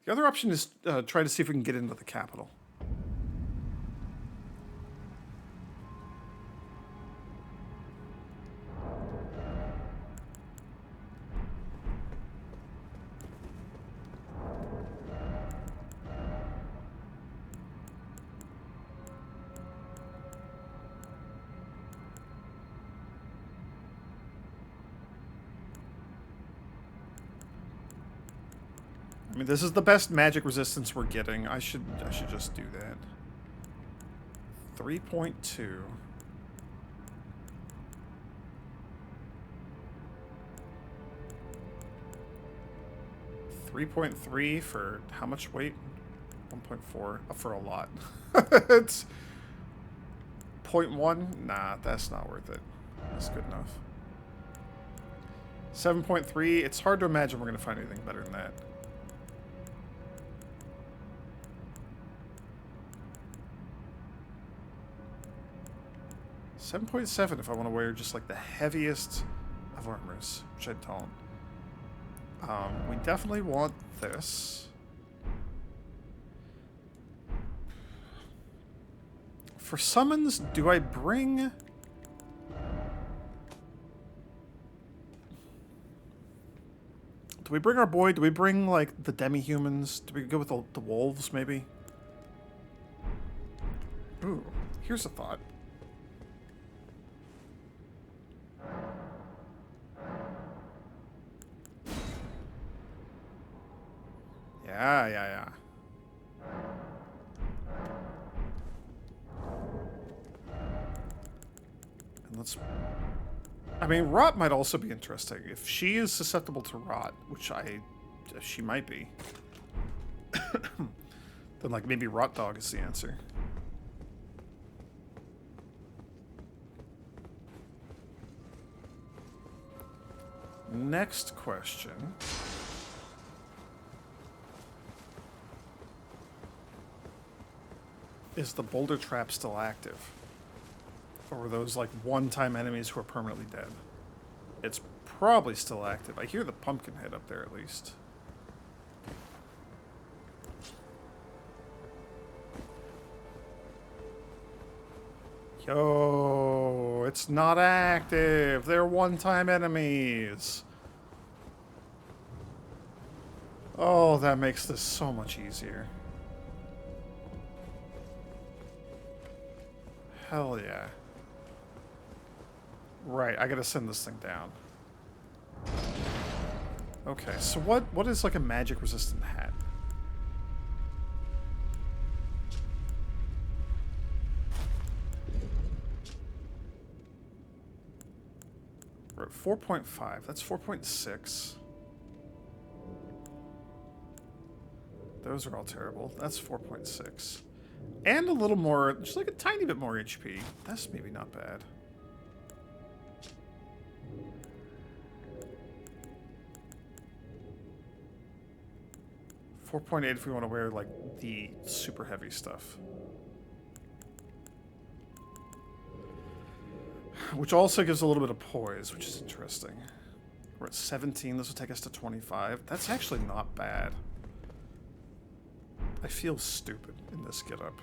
The other option is try to see if we can get into the capital. I mean, this is the best magic resistance we're getting. I should just do that. 3.2. $3.3 for how much weight? 1.4 for a lot. It's 0.1. Nah, that's not worth it. That's good enough. 7.3. It's hard to imagine we're gonna find anything better than that. 7.7 if I want to wear just like the heaviest of armors, which I don't. We definitely want this. For summons, do I bring... Do we bring our boy? Do we bring, like, the demi-humans? Do we go with the wolves, maybe? Ooh, here's a thought. Yeah. And let's... I mean, rot might also be interesting. If she is susceptible to rot, which she might be, then, like, maybe rot dog is the answer. Next question. Is the boulder trap still active? Or are those, like, one-time enemies who are permanently dead? It's probably still active. I hear the pumpkin head up there, at least. Yo, it's not active. They're one-time enemies. Oh, that makes this so much easier. Hell yeah. Right, I gotta send this thing down. Okay, so what is like a magic resistant hat? We're at 4.5. That's 4.6. Those are all terrible. That's 4.6. And a little more, just like a tiny bit more HP. That's maybe not bad. .8 if we want to wear, like, the super heavy stuff. Which also gives a little bit of poise, which is interesting. We're at 17. This will take us to 25. That's actually not bad. I feel stupid in this getup.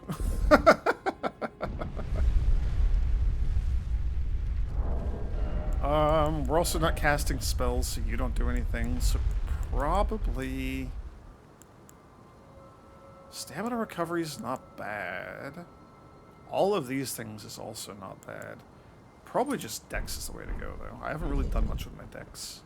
We're also not casting spells, so you don't do anything. So probably... Stamina recovery is not bad. All of these things is also not bad. Probably just Dex is the way to go, though. I haven't really done much with my Dex.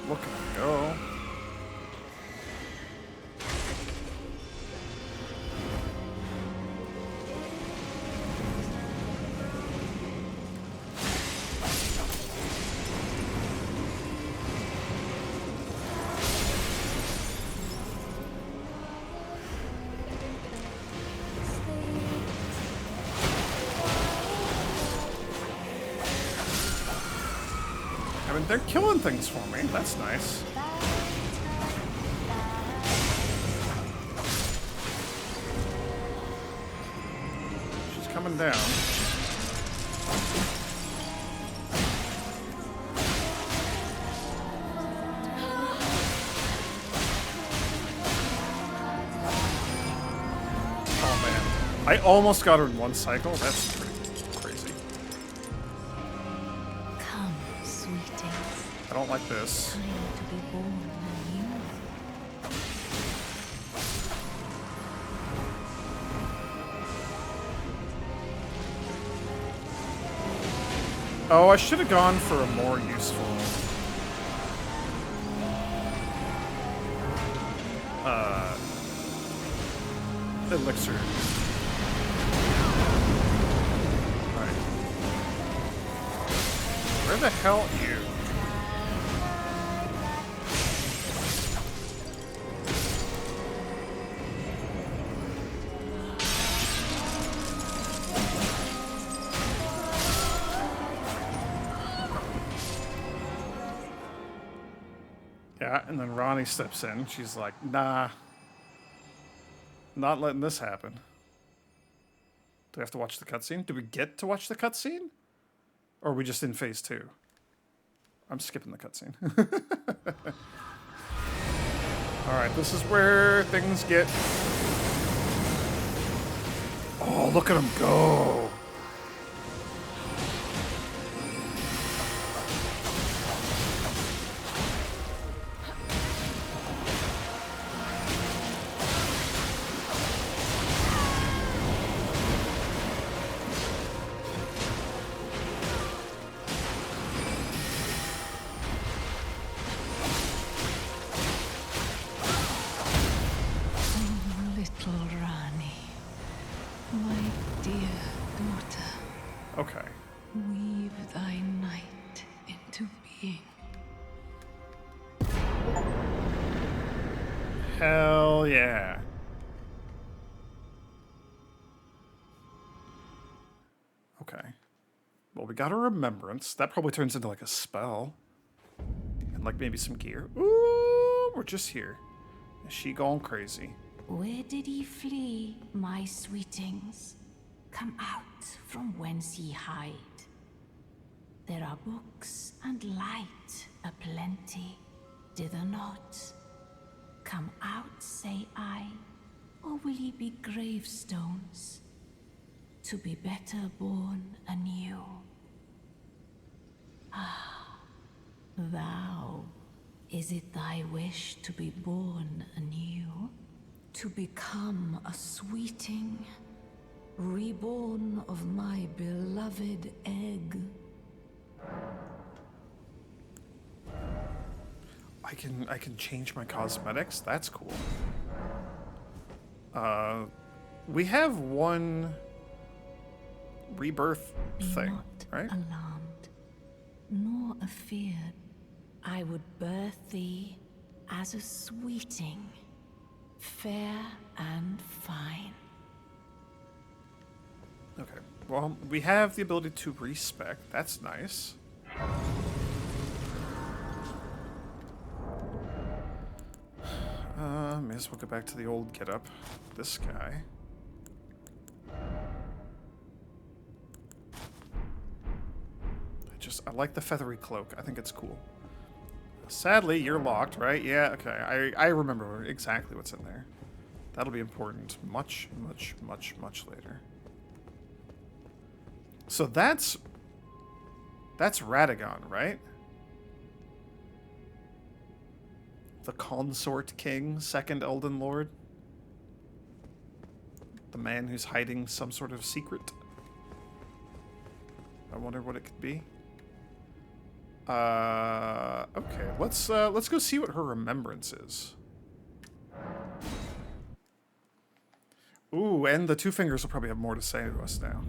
Look at him go. I mean, they're killing things for me. That's nice. She's coming down. Oh, man. I almost got her in one cycle. That's pretty crazy. Come, sweetings. I don't like this. Time to be born anew. Oh, I should have gone for a more useful... elixir. Right. Where the hell are you? Yeah, and then Ronnie steps in. She's like, nah. Not letting this happen. Do we have to watch the cutscene? Do we get to watch the cutscene? Or are we just in phase 2? I'm skipping the cutscene. Alright, this is where things get... Oh, look at him go! Little Rani, my dear daughter, Okay. weave thy night into being. Hell yeah. Okay. Well, we got a remembrance. That probably turns into like a spell. And like maybe some gear. Ooh, we're just here. Is she gone crazy? Where did ye flee, my sweetings? Come out from whence ye hide. There are books and light aplenty, dither not. Come out, say I, or will ye be gravestones, to be better born anew? Ah, thou, is it thy wish to be born anew? To become a sweeting, reborn of my beloved egg? I can change my cosmetics? That's cool. We have one rebirth Be thing, not right? alarmed, nor afeared. I would birth thee as a sweeting, fair and fine. Okay. Well, we have the ability to respec. That's nice. May as well go back to the old getup. This guy. I like the feathery cloak. I think it's cool. Sadly, you're locked, right? Yeah, okay. I remember exactly what's in there. That'll be important much, much, much, much later. So that's Radagon, right? The Consort King, second Elden Lord. The man who's hiding some sort of secret. I wonder what it could be. Okay, let's go see what her remembrance is. Ooh, and the Two Fingers will probably have more to say to us now.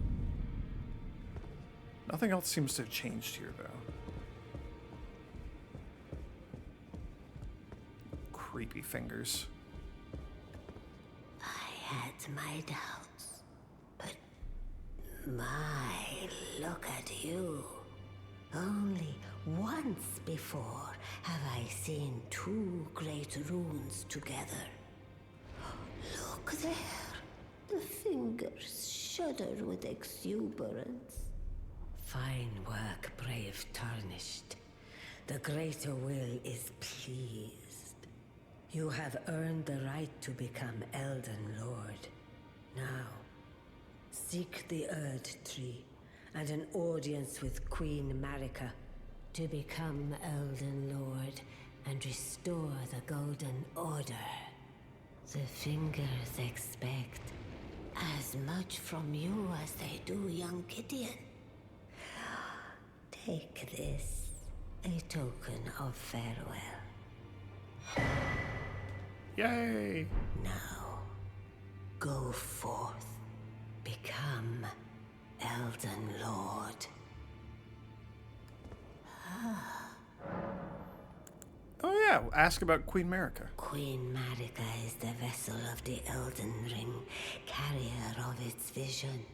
Nothing else seems to have changed here, though. Creepy fingers. I had my doubts, but my, look at you. Only once before have I seen two great runes together. Look there. The fingers shudder with exuberance. Fine work, brave Tarnished. The greater will is pleased. You have earned the right to become Elden Lord. Now, seek the Erd Tree and an audience with Queen Marika to become Elden Lord and restore the Golden Order. The fingers expect as much from you as they do young Gideon. Take this, a token of farewell. Yay! Now, go forth, become Elden Lord. Oh yeah, ask about Queen Marika. Queen Marika is the vessel of the Elden Ring, carrier of its vision.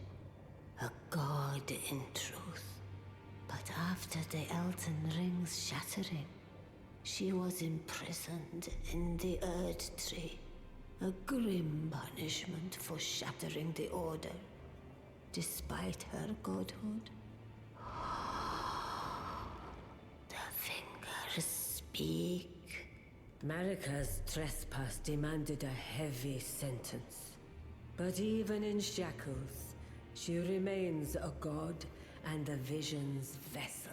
A god in truth. But after the Elden Ring's shattering, she was imprisoned in the Erd Tree. A grim punishment for shattering the Order. despite her godhood. The fingers speak. Marika's trespass demanded a heavy sentence. But even in shackles, she remains a god and the vision's vessel.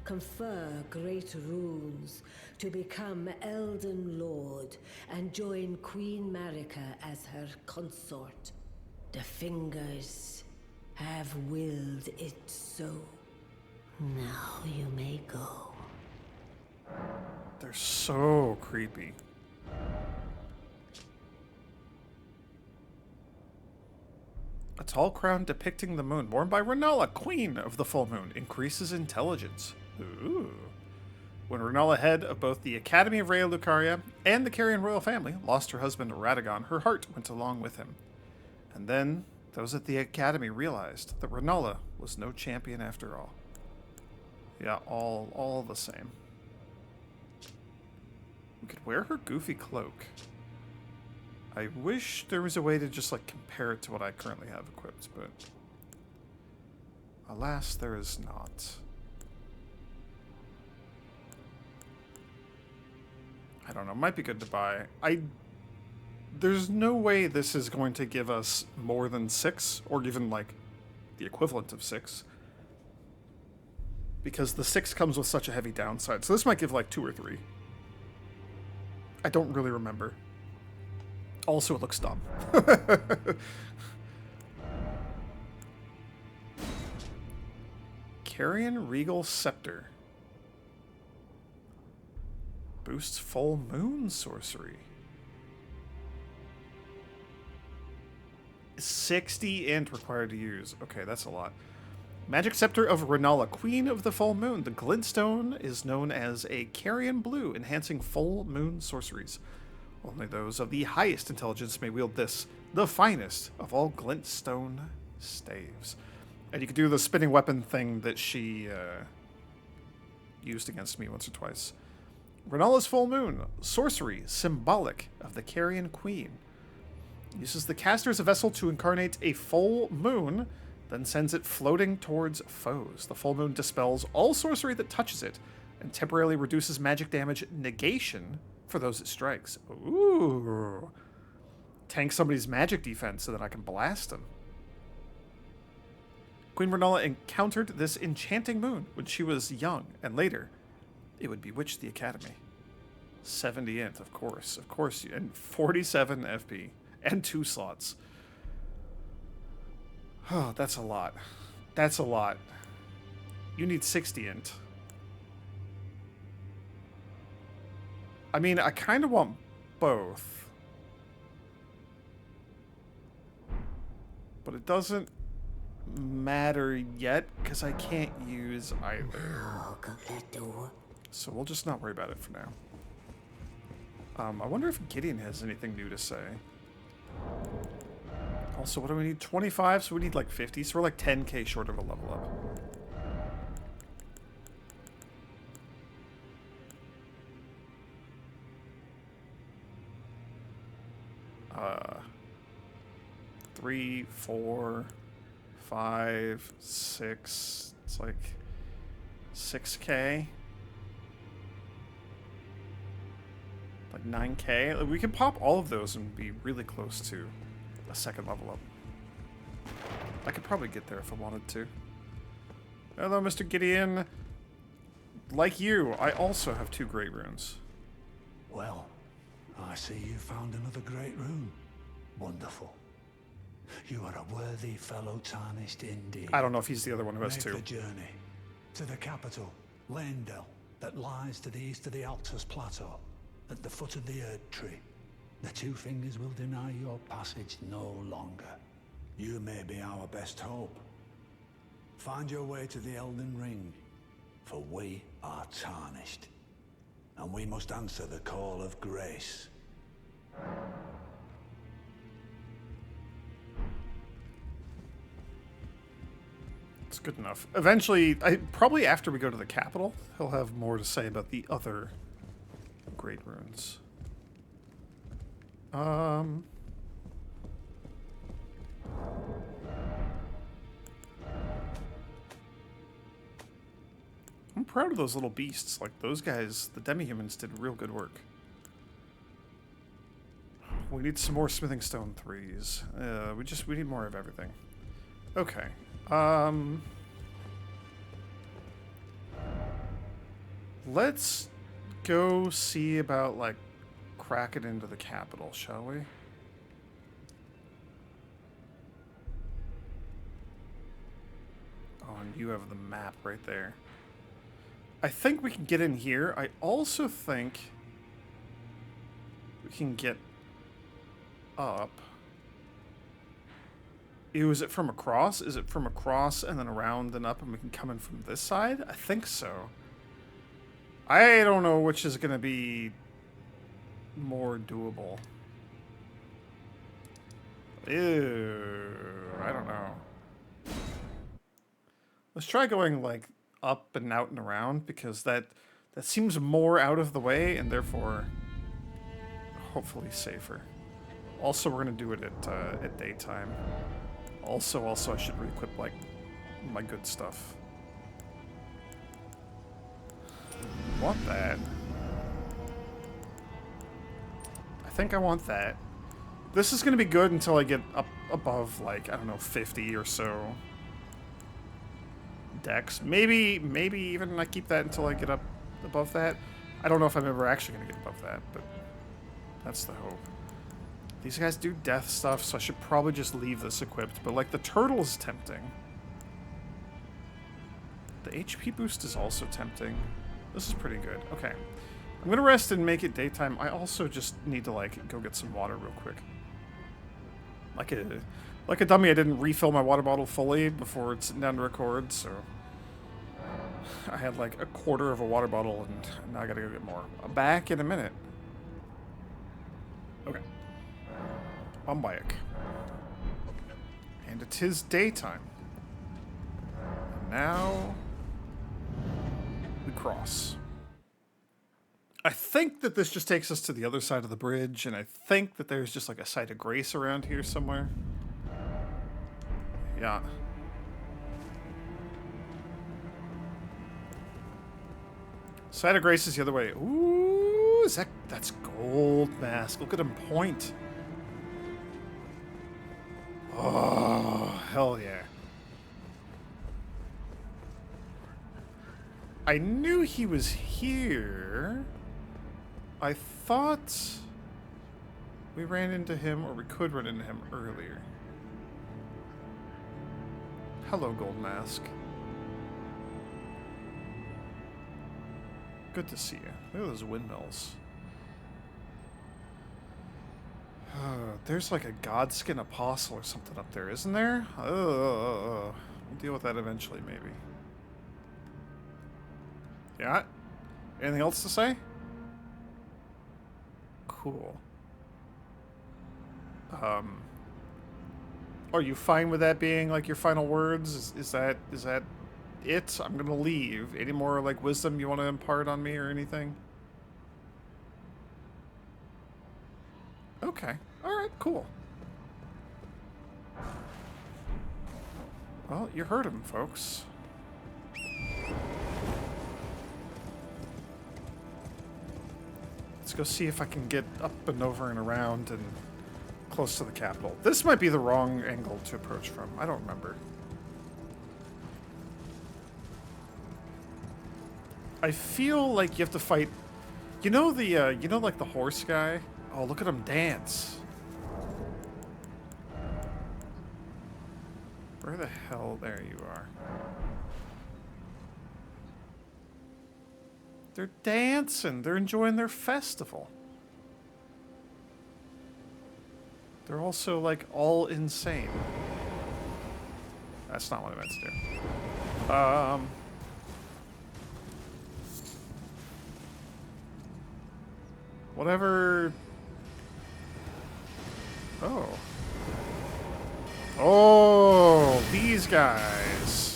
Confer great runes to become Elden Lord and join Queen Marika as her consort. The fingers have willed it so. Now you may go. They're so creepy. A tall crown depicting the moon, worn by Renala, Queen of the Full Moon, increases intelligence. Ooh. When Renala, head of both the Academy of Raya Lucaria and the Carrion royal family, lost her husband Radagon, her heart went along with him. And then, those at the Academy realized that Renala was no champion after all. Yeah, all the same. We could wear her goofy cloak. I wish there was a way to just, like, compare it to what I currently have equipped, but alas, there is not. I don't know, might be good to buy. There's no way this is going to give us more than 6, or even, like, the equivalent of 6. Because the 6 comes with such a heavy downside. So this might give, like, 2 or 3. I don't really remember. Also, it looks dumb. Carrion Regal Scepter. Boosts full moon sorcery. 60 int required to use. Okay, that's a lot. Magic Scepter of Renala, Queen of the Full Moon. The glintstone is known as a Carrion Blue, enhancing full moon sorceries. Only those of the highest intelligence may wield this, the finest of all glintstone staves. And you can do the spinning weapon thing that she used against me once or twice. Renala's Full Moon, sorcery symbolic of the Carrion Queen. Uses the caster as a vessel to incarnate a full moon, then sends it floating towards foes. The full moon dispels all sorcery that touches it, and temporarily reduces magic damage negation for those it strikes. Ooh. Tank somebody's magic defense so that I can blast them. Queen Renala encountered this enchanting moon when she was young, and later it would bewitch the Academy. 70 int, of course, and 47 FP, and 2 slots. Oh, that's a lot. That's a lot. You need 60 int. I mean, I kind of want both. But it doesn't matter yet, because I can't use either. So we'll just not worry about it for now. I wonder if Gideon has anything new to say. Also, what do we need? 25, so we need like 50, so we're like 10k short of a level up. 3, 4, 5, 6. It's like 6k. Like 9k. We can pop all of those and be really close to a second level up. I could probably get there if I wanted to. Hello, Mr. Gideon. Like you, I also have 2 great runes. Well, I see you found another great rune. Wonderful. You are a worthy fellow tarnished indeed. I don't know if he's the other one who has 2. Make the journey to the capital, Leyndell, that lies to the east of the Altus Plateau, at the foot of the Erd Tree. The 2 fingers will deny your passage no longer. You may be our best hope. Find your way to the Elden Ring, for we are tarnished, and we must answer the call of grace. It's good enough. Eventually, probably after we go to the capital, he'll have more to say about the other great runes. proud of those little beasts. Like, those guys, the demi-humans, did real good work. We need some more smithing stone 3s. We need more of everything. Okay. Let's go see about, like, cracking into the capital, shall we? Oh, and you have the map right there. I think we can get in here. I also think we can get up. Is it from across? Is it from across and then around and up and we can come in from this side? I think so. I don't know which is going to be more doable. Ew, I don't know. Let's try going like up and out and around because that seems more out of the way and therefore hopefully safer. Also, we're gonna do it at daytime. Also, I should re-equip like my good stuff. Want that? I think I want that. This is gonna be good until I get up above like I don't know 50 or so. Dex. Maybe even I keep that until I get up above that. I don't know if I'm ever actually going to get above that, but that's the hope. These guys do death stuff, so I should probably just leave this equipped. But, like, the turtle is tempting. The HP boost is also tempting. This is pretty good. Okay. I'm going to rest and make it daytime. I also just need to, like, go get some water real quick. Like a dummy, I didn't refill my water bottle fully before sitting down to record, so I had like a quarter of a water bottle, and now I gotta go get more. I'm back in a minute. Okay. I'm back. And it is daytime. And now we cross. I think that this just takes us to the other side of the bridge, and I think that there's just like a site of grace around here somewhere. Yeah. Site of grace is the other way. Ooh, that's gold mask. Look at him point. Oh, hell yeah. I knew he was here. I thought we ran into him, or we could run into him earlier. Hello, Gold Mask. Good to see you. Look at those windmills. There's like a Godskin Apostle or something up there, isn't there? We'll deal with that eventually, maybe. Yeah? Anything else to say? Cool. Are you fine with that being like your final words? Is that it? I'm gonna leave. Any more like wisdom you want to impart on me or anything? Okay. Alright, cool. Well, you heard him, folks. Let's go see if I can get up and over and around and close to the capital. This might be the wrong angle to approach from. I don't remember. I feel like you have to fight. You know like the horse guy? Oh, look at him dance. Where the hell? There you are. They're dancing. They're enjoying their festival. They're also, like, all insane. That's not what I meant to do. Whatever. Oh. Oh, these guys.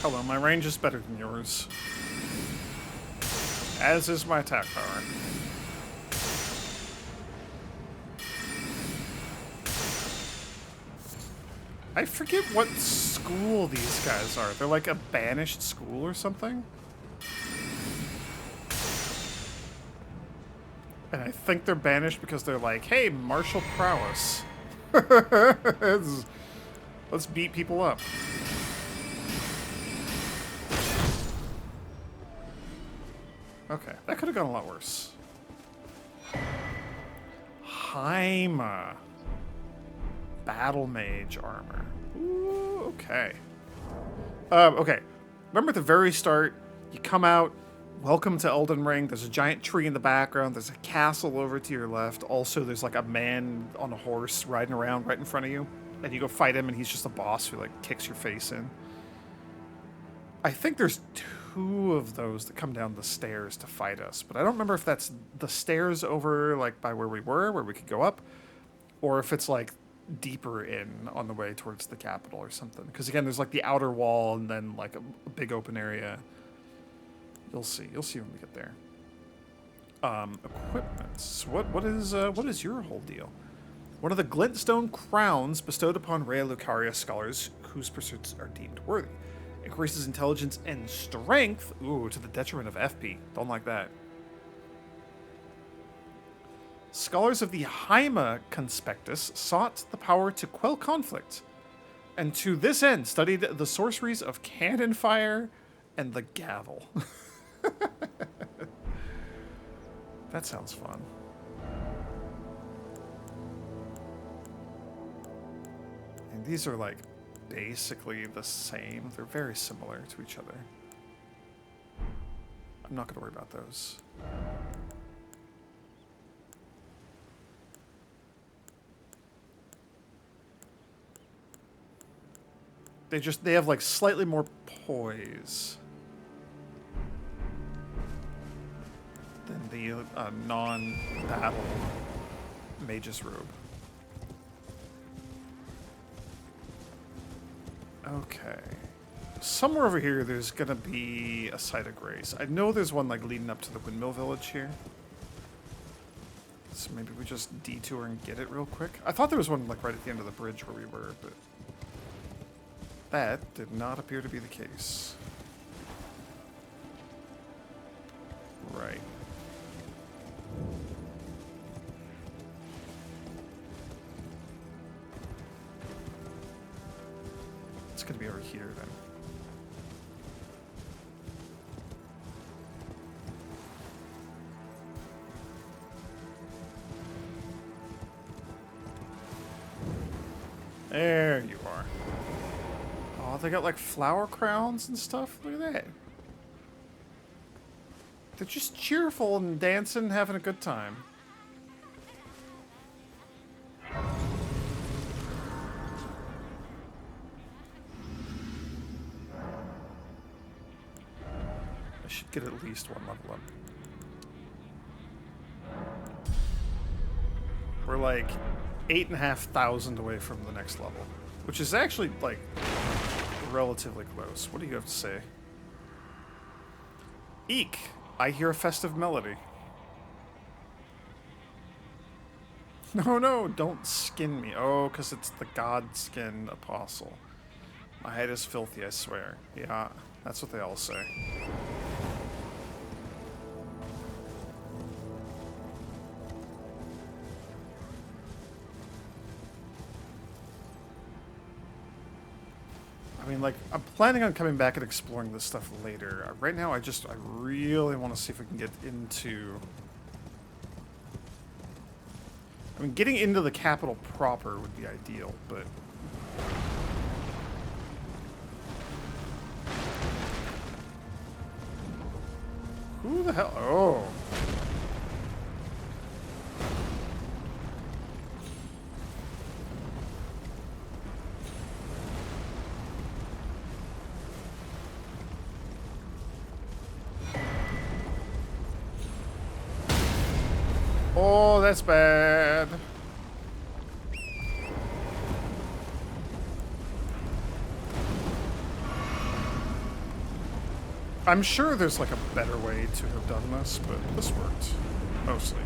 Hello, my range is better than yours. As is my attack power. I forget what school these guys are. They're like a banished school or something? And I think they're banished because they're like, hey, martial prowess. Let's beat people up. Okay, that could have gone a lot worse. Haima. Battle mage armor. Ooh, okay. Okay. Remember at the very start, you come out, welcome to Elden Ring, there's a giant tree in the background, there's a castle over to your left, also there's like a man on a horse riding around right in front of you, and you go fight him and he's just a boss who like kicks your face in. I think there's 2 of those that come down the stairs to fight us, but I don't remember if that's the stairs over like by where we were, where we could go up, or if it's like deeper in on the way towards the capital or something. Because again, there's like the outer wall and then like a big open area. You'll see when we get there. Equipments. What is your whole deal? One of the glintstone crowns bestowed upon Rhea Lucaria scholars whose pursuits are deemed worthy. Increases intelligence and strength. Ooh, to the detriment of FP. Don't like that. Scholars of the Haima Conspectus sought the power to quell conflict, and to this end studied the sorceries of cannon fire and the gavel. That sounds fun. And these are like basically the same. They're very similar to each other. I'm not going to worry about those. They have like slightly more poise than the non-battle mage's robe. Okay. Somewhere over here there's gonna be a site of grace. I know there's one like leading up to the windmill village here. So maybe we just detour and get it real quick. I thought there was one like right at the end of the bridge where we were, but that did not appear to be the case. Right. It's gonna be over here then. There you are. Oh, they got like flower crowns and stuff. Look at that. They're just cheerful and dancing, having a good time. I should get at least 1 level up. We're like 8,500 away from the next level, which is actually like relatively close. What do you have to say? Eek! I hear a festive melody. No, no, don't skin me. Oh, because it's the god skin apostle. My head is filthy, I swear. Yeah, that's what they all say. I mean, like, I'm planning on coming back and exploring this stuff later. Right now, I really want to see if we can get into... I mean, getting into the capital proper would be ideal, but... Who the hell? Oh. Oh, that's bad. I'm sure there's like a better way to have done this, but this worked. Mostly.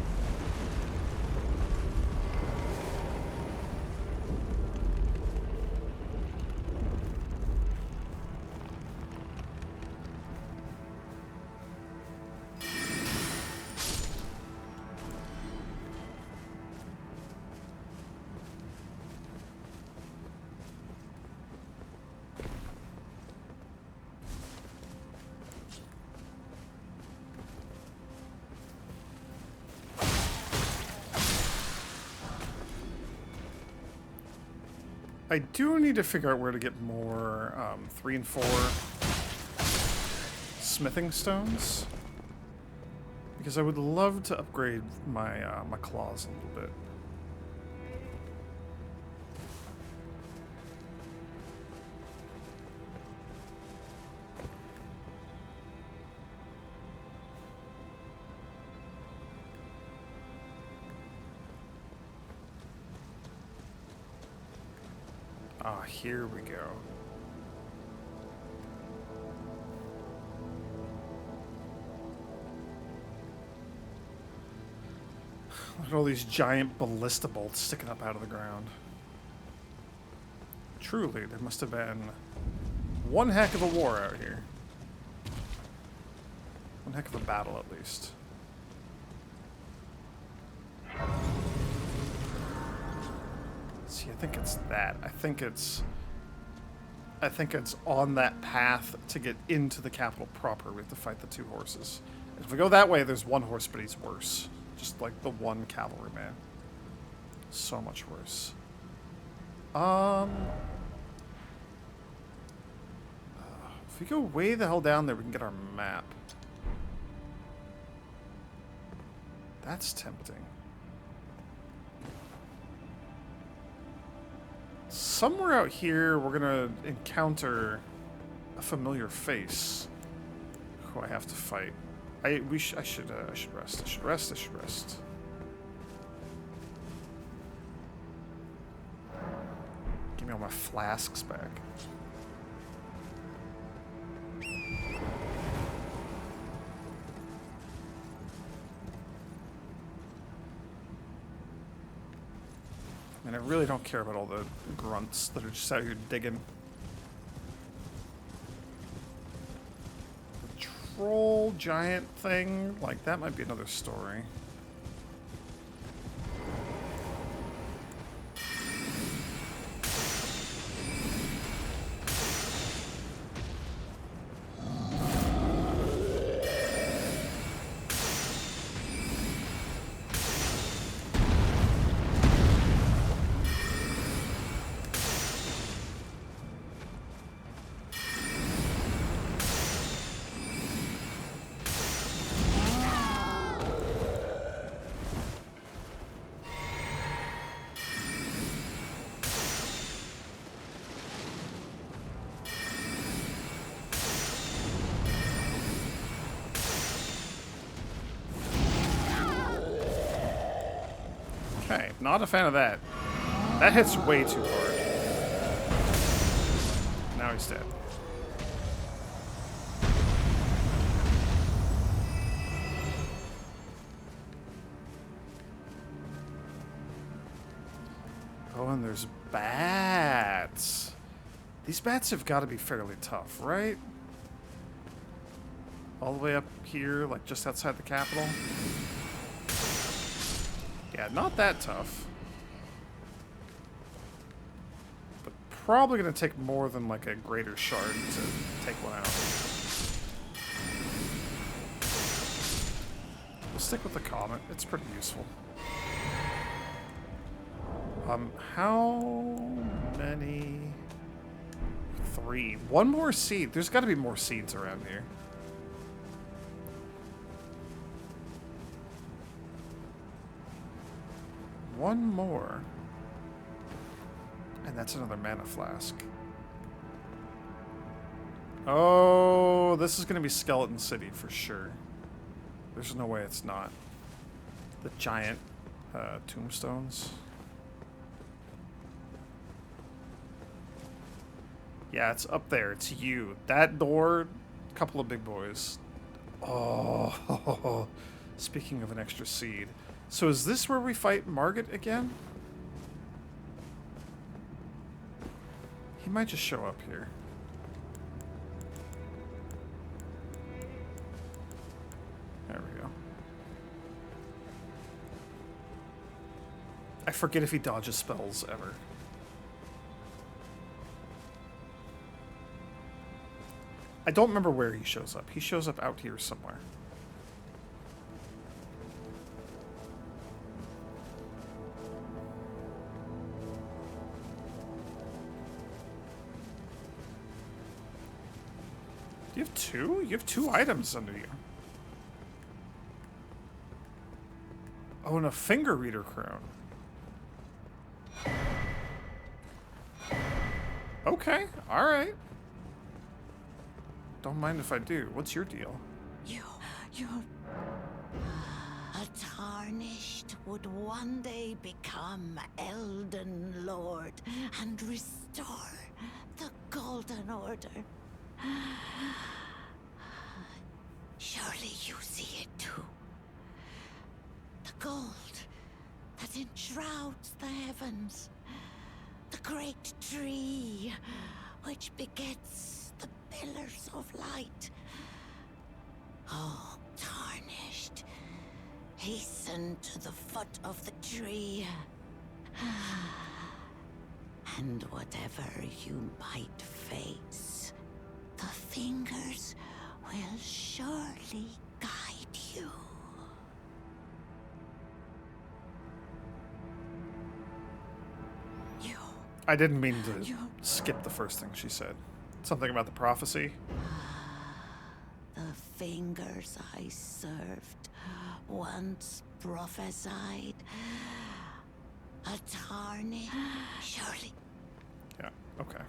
I do need to figure out where to get more 3 and 4 smithing stones, because I would love to upgrade my my claws a little bit. Ah, here we go. Look at all these giant ballista bolts sticking up out of the ground. Truly, there must have been one heck of a war out here. One heck of a battle, at least. See, I think it's that. I think it's on that path to get into the capital proper. We have to fight the 2 horses. If we go that way, there's 1 horse, but he's worse. Just like the 1 cavalryman. So much worse. If we go way the hell down there, we can get our map. That's tempting. Somewhere out here, we're gonna encounter a familiar face who I have to fight. I should rest. I should rest. Give me all my flasks back. And I really don't care about all the grunts that are just out here digging. The troll giant thing, like that might be another story. Okay, not a fan of that. That hits way too hard. Now he's dead. Oh, and there's bats. These bats have got to be fairly tough, right? All the way up here, like just outside the capital. Yeah, not that tough. But probably going to take more than like a greater shard to take one out. We'll stick with the comet. It's pretty useful. How many? 3. 1 more seed. There's got to be more seeds around here. One more. And that's another mana flask. Oh, this is going to be Skeleton City for sure. There's no way it's not. The giant tombstones. Yeah, it's up there. It's you. That door couple of big boys. Oh, speaking of an extra seed. So is this where we fight Margit again? He might just show up here. There we go. I forget if he dodges spells ever. I don't remember where he shows up. He shows up out here somewhere. You have two? You have two items under you. Oh, and a finger reader crown. Okay, alright. Don't mind if I do. What's your deal? You're... A Tarnished would one day become Elden Lord and restore the Golden Order. Surely you see it too. The gold that enshrouds the heavens. The great tree which begets the pillars of light. Oh, Tarnished, hasten to the foot of the tree. And whatever you might face, the fingers will surely guide you. I didn't mean to skip the first thing she said. Something about the prophecy. The fingers I served once prophesied a Tarnished. Surely. Yeah, okay.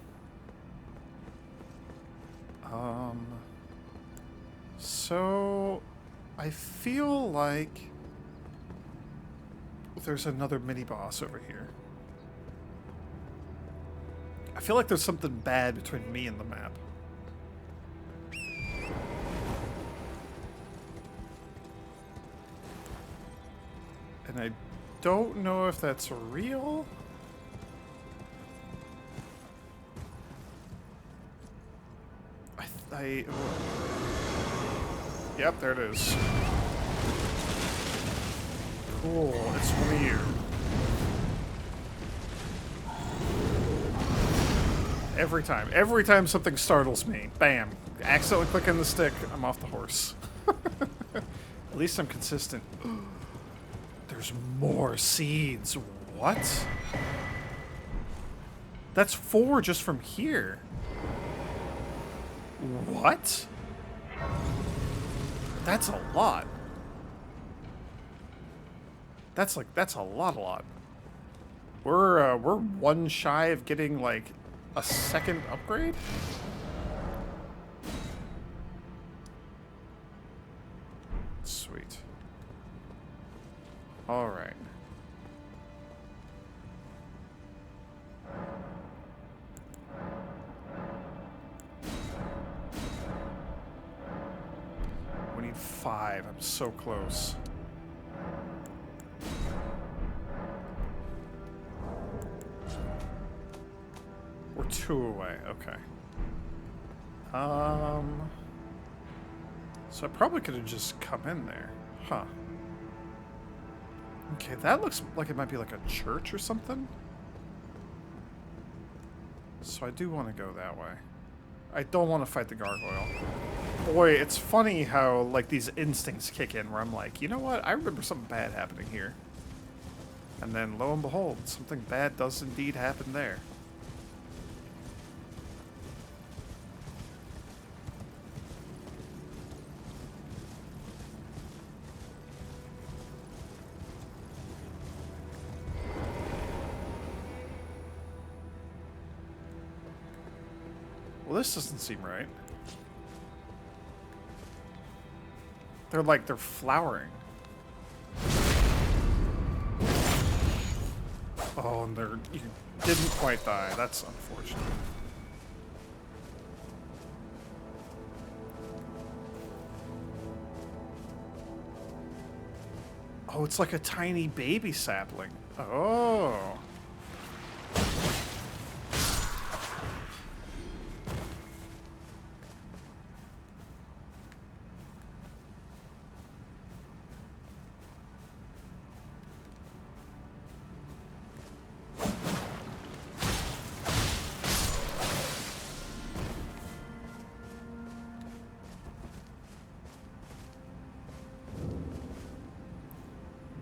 So I feel like there's another mini-boss over here. I feel like there's something bad between me and the map. And I don't know if that's real. Yep, there it is. Cool, it's one of you. Every time something startles me, bam, accidentally clicking the stick, I'm off the horse. At least I'm consistent. There's more seeds. What? That's 4 just from here. What? That's a lot. That's a lot. We're 1 shy of getting like a second upgrade? Sweet. All right. We need 5. I'm so close. We're 2 away. Okay. So I probably could have just come in there. Huh. Okay, that looks like it might be like a church or something. So I do want to go that way. I don't want to fight the gargoyle. Boy, it's funny how, like, these instincts kick in where I'm like, you know what? I remember something bad happening here. And then, lo and behold, something bad does indeed happen there. Well, this doesn't seem right. They're flowering. Oh, and you didn't quite die. That's unfortunate. Oh, it's like a tiny baby sapling. Oh.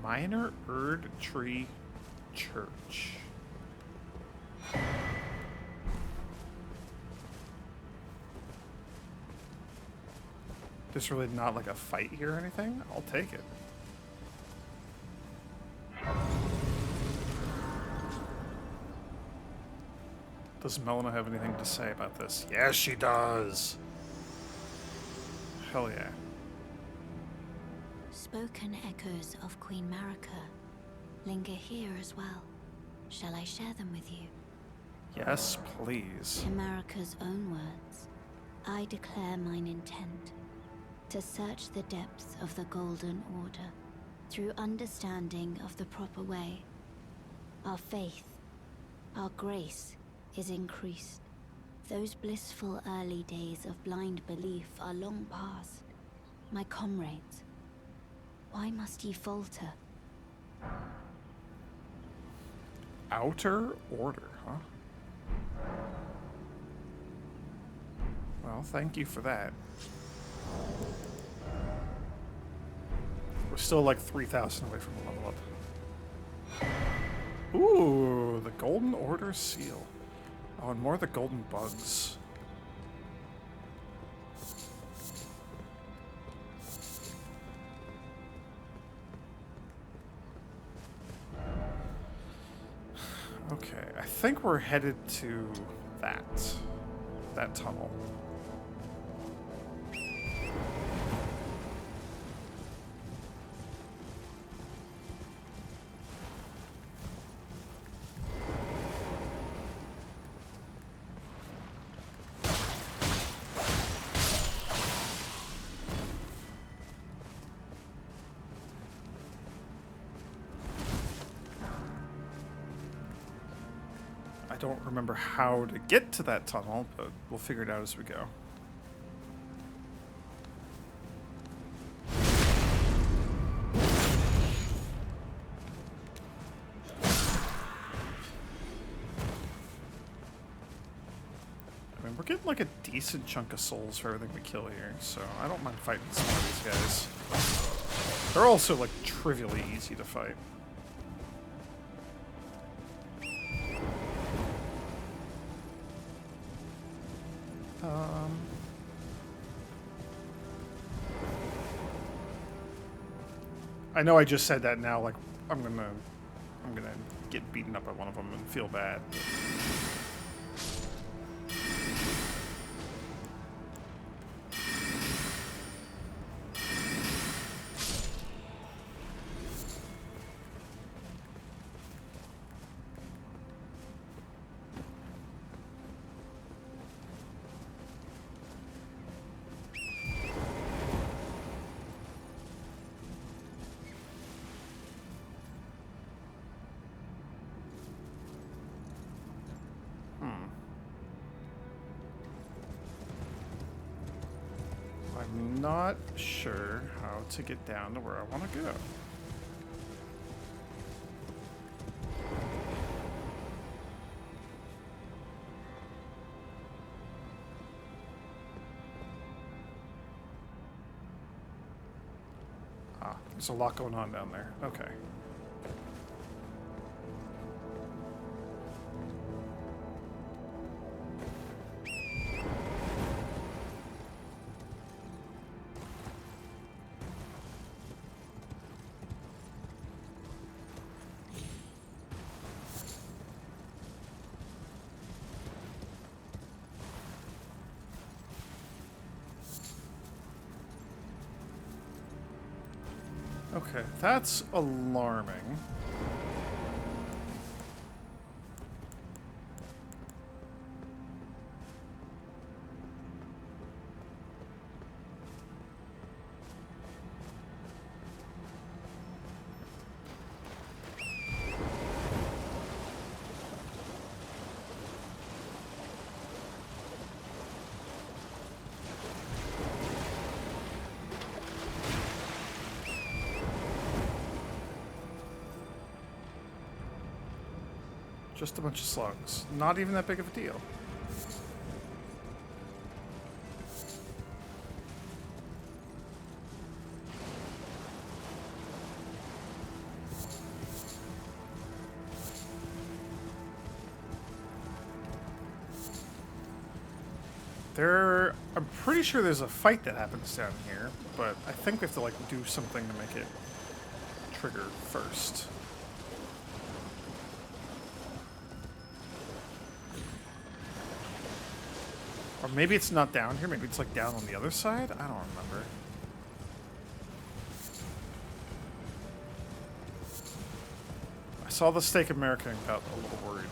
Minor Erd Tree Church. There's really not like a fight here or anything? I'll take it. Does Melina have anything to say about this? Yes, she does! Hell yeah. Spoken echoes of Queen Marika linger here as well. Shall I share them with you? Yes, please. In Marika's own words, I declare mine intent to search the depths of the Golden Order through understanding of the proper way. Our faith, our grace is increased. Those blissful early days of blind belief are long past. My comrades, why must ye falter? Outer Order, huh? Well, thank you for that. We're still like 3,000 away from a level up. Ooh, the Golden Order seal. Oh, and more of the golden bugs. Okay, I think we're headed to that tunnel. I don't remember how to get to that tunnel, but we'll figure it out as we go. I mean, we're getting like a decent chunk of souls for everything we kill here, so I don't mind fighting some of these guys. They're also like trivially easy to fight. I know I just said that now, like, I'm gonna get beaten up by one of them and feel bad. I'm not sure how to get down to where I want to go. Ah, there's a lot going on down there. Okay. Okay, that's alarming. Just a bunch of slugs. Not even that big of a deal. I'm pretty sure there's a fight that happens down here, but I think we have to, like, do something to make it trigger first. Or maybe it's not down here, maybe it's, like, down on the other side? I don't remember. I saw the steak American and got a little worried.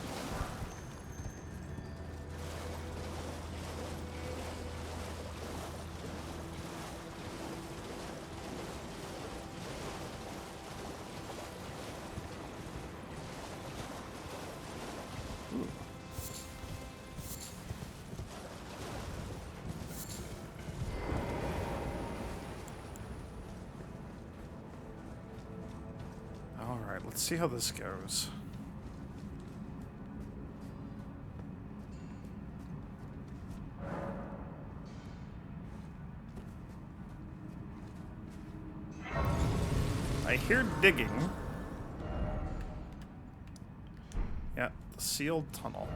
Alright, let's see how this goes. I hear digging. Yeah, the sealed tunnel.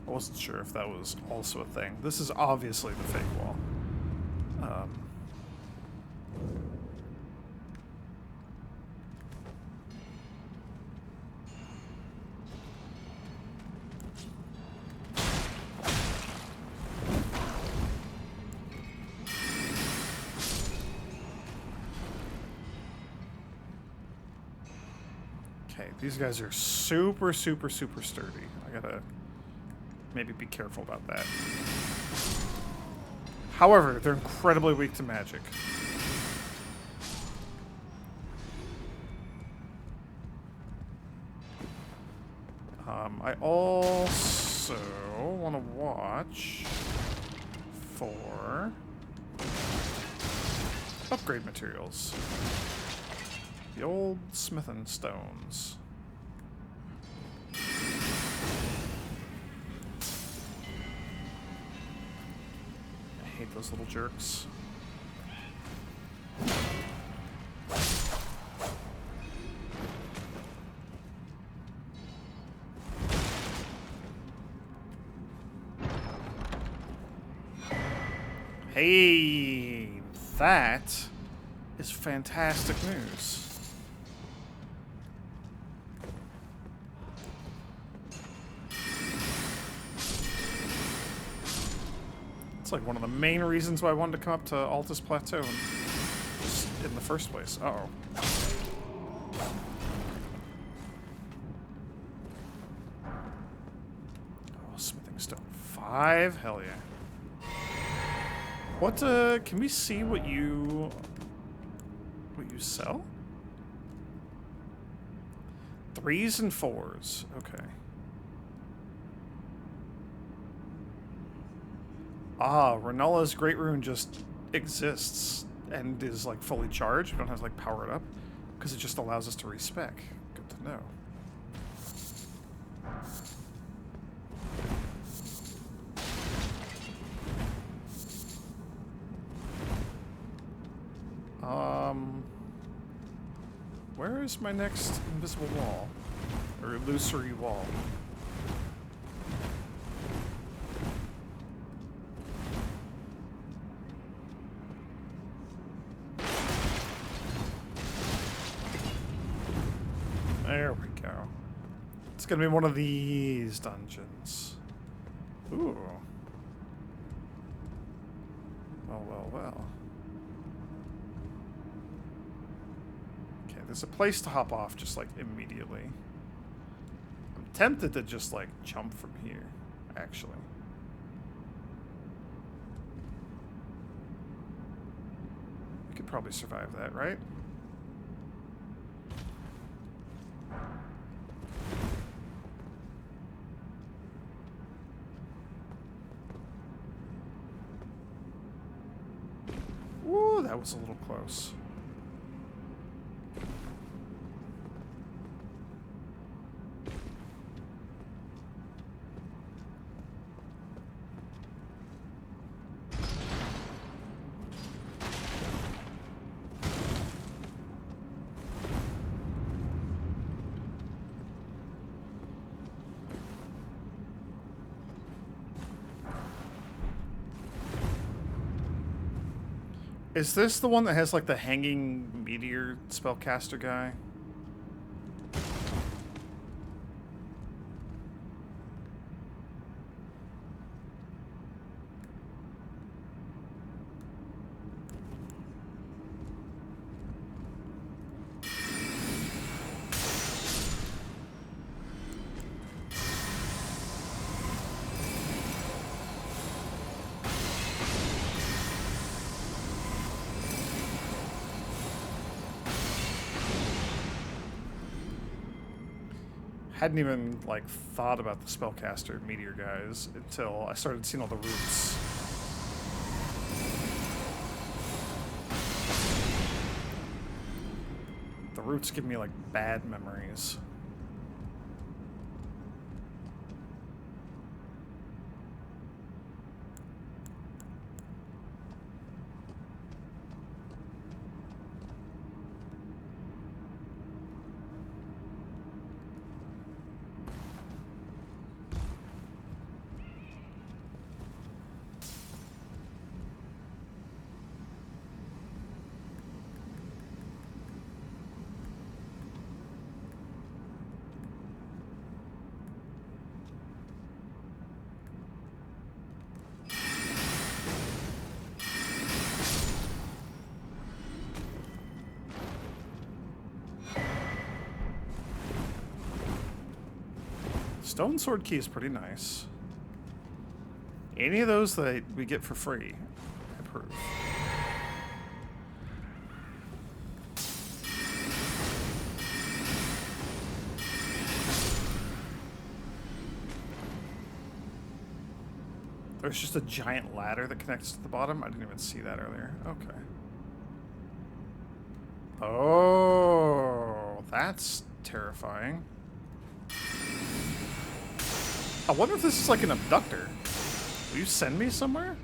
I wasn't sure if that was also a thing. This is obviously the fake wall. Okay, these guys are super, super, super sturdy. I gotta maybe be careful about that. However, they're incredibly weak to magic. I also want to watch for upgrade materials. The old smithing stones. I hate those little jerks. Hey, that is fantastic news. It's like one of the main reasons why I wanted to come up to Altus Plateau in the first place. Uh-oh. Oh, smithing stone 5? Hell yeah. What, can we see what you sell? 3s and 4s. Okay. Ah, Renella's Great Rune just exists and is, like, fully charged. We don't have to, like, power it up because it just allows us to respec. Good to know. Where is my next invisible wall? Or illusory wall? There we go. It's gonna be one of these dungeons. Ooh. Well, well, well. Okay, there's a place to hop off just, like, immediately. I'm tempted to just, like, jump from here, actually. We could probably survive that, right? Woo, that was a little close. Is this the one that has like the hanging meteor spellcaster guy? Hadn't even like thought about the spellcaster meteor guys until I started seeing all the roots. The roots give me like bad memories. Stone sword key is pretty nice. Any of those that we get for free, I approve. There's just a giant ladder that connects to the bottom. I didn't even see that earlier. Okay. Oh, that's terrifying. I wonder if this is like an abductor. Will you send me somewhere?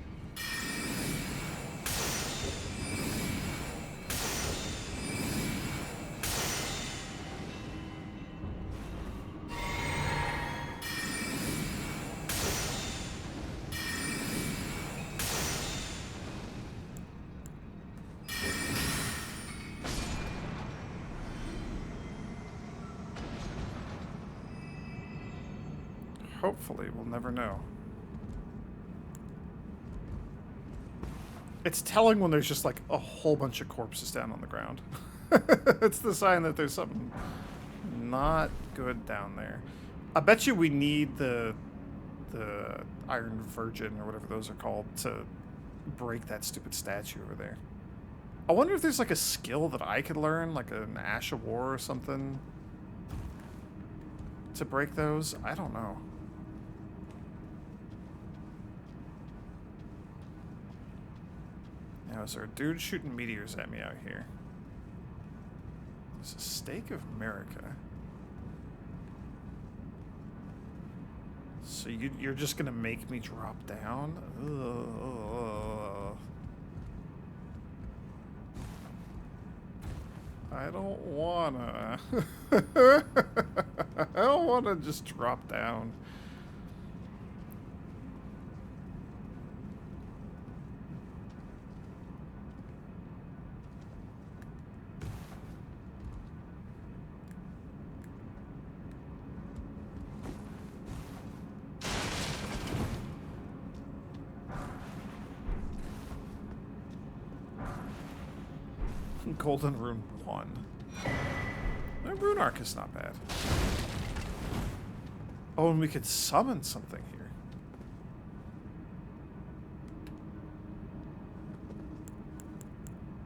Hopefully, we'll never know. It's telling when there's just like a whole bunch of corpses down on the ground. It's the sign that there's something not good down there. I bet you we need the Iron Virgin or whatever those are called to break that stupid statue over there. I wonder if there's like a skill that I could learn, like an Ash of War or something, to break those. I don't know. Now, is there a dude shooting meteors at me out here? There's a Stake of America. So you're just gonna make me drop down? Ugh. I don't wanna. I don't wanna just drop down. Golden Rune 1. My Rune Arc is not bad. Oh, and we could summon something here.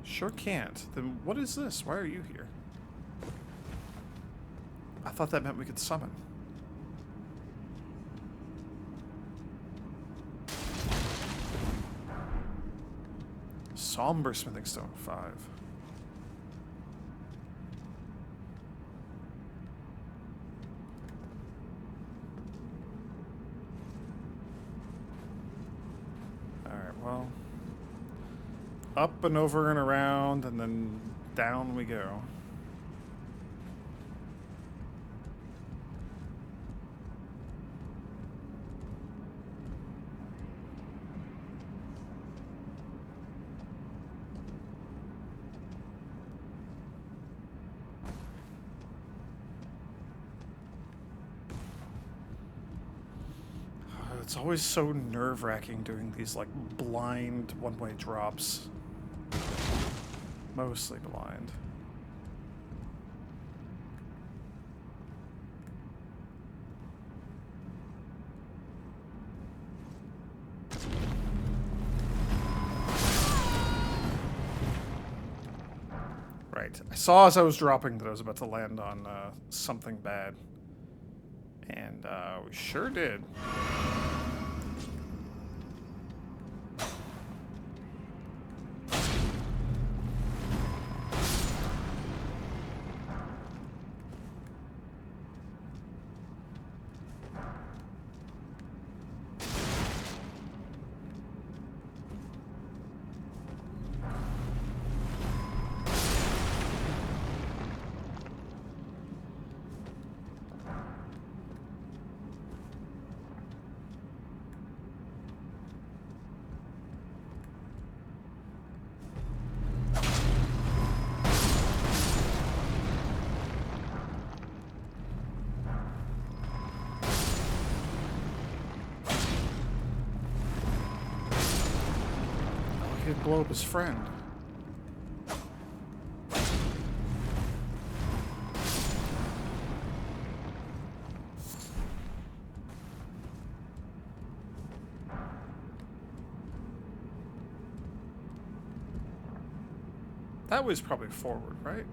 Sure can't. Then what is this? Why are you here? I thought that meant we could summon. Somber Smithing Stone 5. Well, up and over and around, and then down we go. It's always so nerve-wracking doing these, like, blind one-way drops. Mostly blind. Right. I saw as I was dropping that I was about to land on something bad. And we sure did. He could blow up his friend. That was probably forward, right?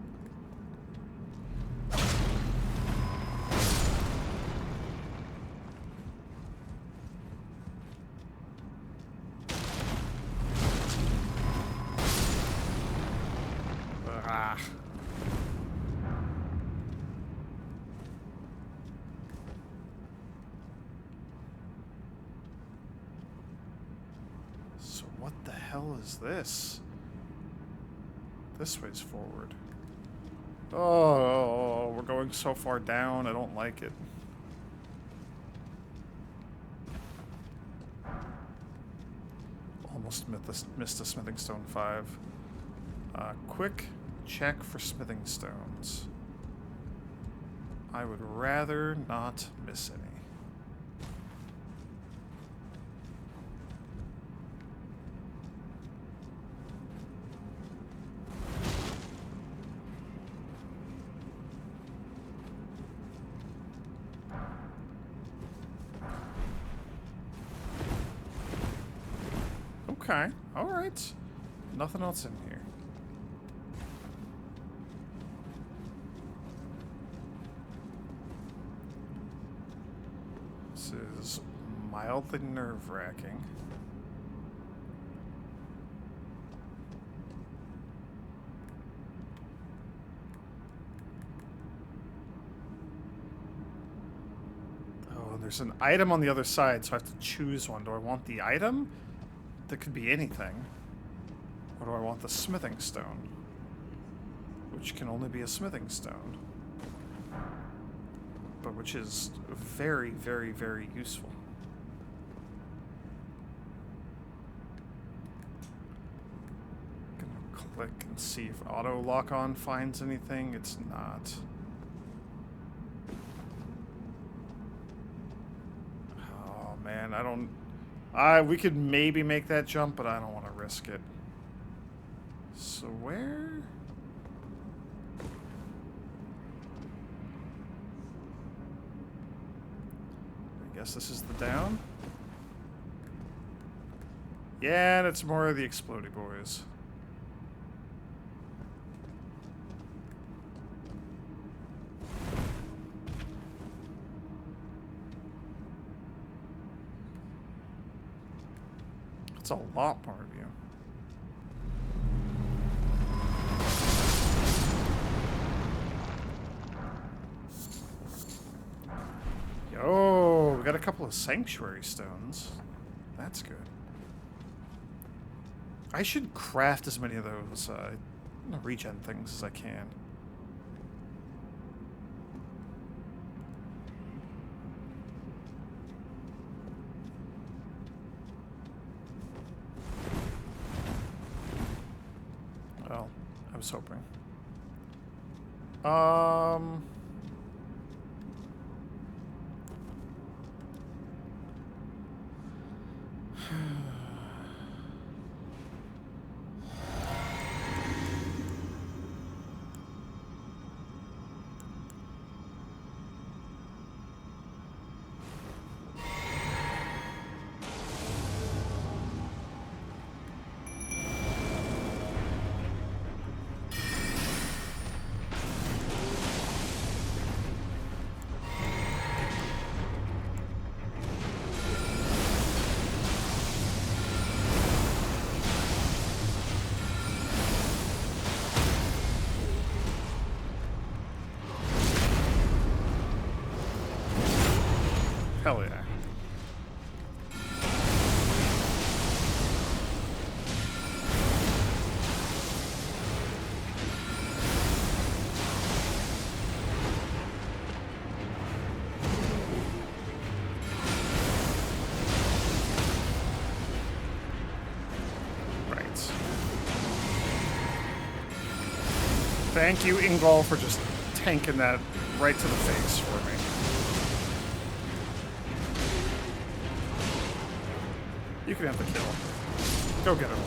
Ah. So what the hell is this? This way's forward. Oh, we're going so far down. I don't like it. Almost missed a smithing stone 5. Quick check for smithing stones. I would rather not miss any. Okay, alright. Nothing else in here. This is mildly nerve-wracking. Oh, there's an item on the other side, so I have to choose one. Do I want the item? That could be anything. Or do I want the smithing stone? Which can only be a smithing stone. But which is very, very, very useful. Gonna click and see if auto lock-on finds anything. It's not. Oh man, I don't... we could maybe make that jump, but I don't want to risk it. So where? I guess this is the down? Yeah, and it's more of the explodey boys. It's a lot more of you. Yo, we got a couple of sanctuary stones. That's good. I should craft as many of those regen things as I can. Well, I was hoping. Thank you, Ingval, for just tanking that right to the face for me. You can have the kill. Go get him.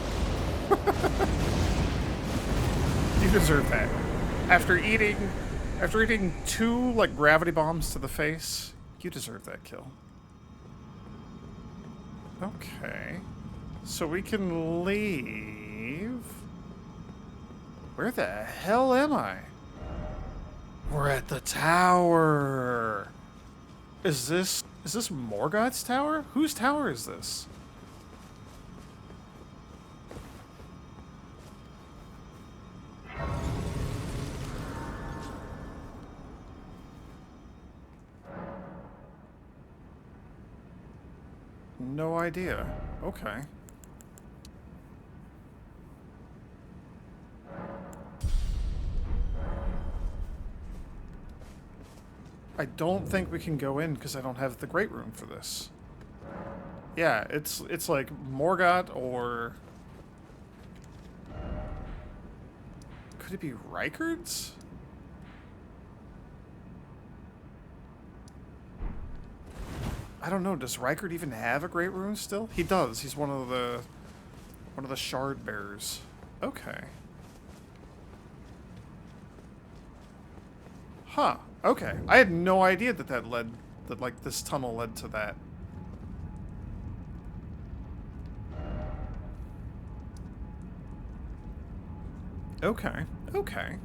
You deserve that. After eating 2 like gravity bombs to the face, you deserve that kill. Okay. So we can leave. Where the hell am I? We're at the tower. Is this Morgoth's tower? Whose tower is this? No idea. Okay. I don't think we can go in because I don't have the Great Rune for this. Yeah, it's like Morgoth or... Could it be Rykard's? I don't know. Does Rykard even have a Great Rune still? He does. He's one of the shard bearers. Okay. Huh. Okay. I had no idea that like this tunnel led to that. Okay. Okay.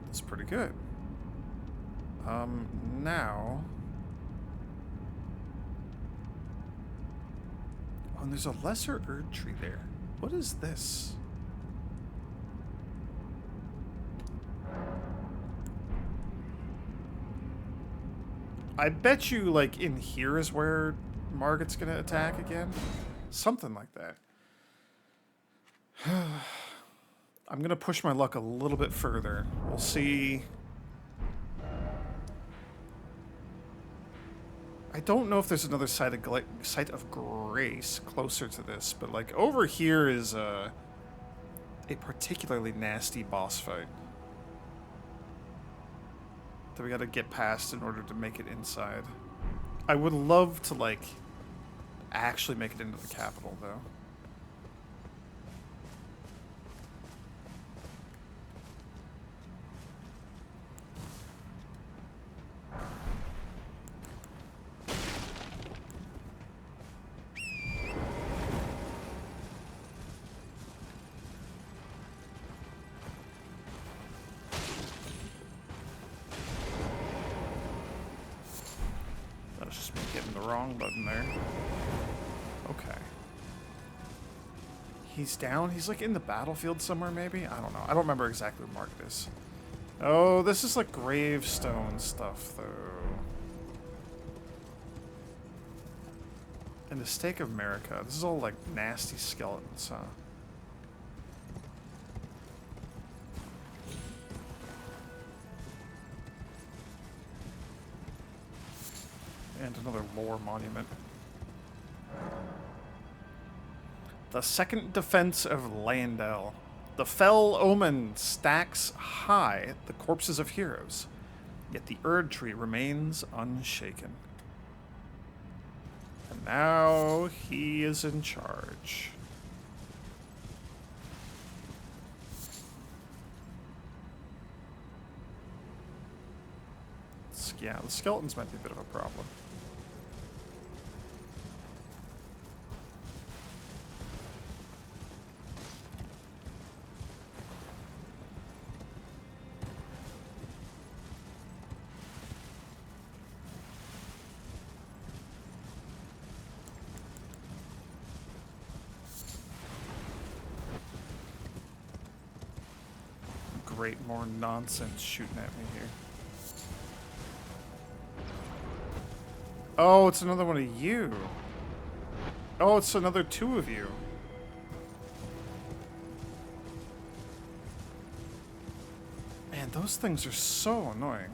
That's pretty good. Now... Oh, and there's a lesser Erd tree there. What is this? I bet you, like, in here is where Margot's gonna attack again. Something like that. I'm gonna push my luck a little bit further. We'll see. I don't know if there's another site of grace closer to this, but like over here is a particularly nasty boss fight that we gotta get past in order to make it inside. I would love to like actually make it into the capital though. Wrong button there. Okay. He's down? He's like in the battlefield somewhere maybe? I don't know. I don't remember exactly where Mark is. Oh, this is like gravestone stuff though. And the Stake of America. This is all like nasty skeletons, huh? And another lore monument. The second defense of Landel. The fell omen stacks high the corpses of heroes, yet the Erd tree remains unshaken. And now he is in charge. Yeah, the skeletons might be a bit of a problem. Great, more nonsense shooting at me here. Oh, it's another one of you. Oh, it's another 2 of you. Man, those things are so annoying.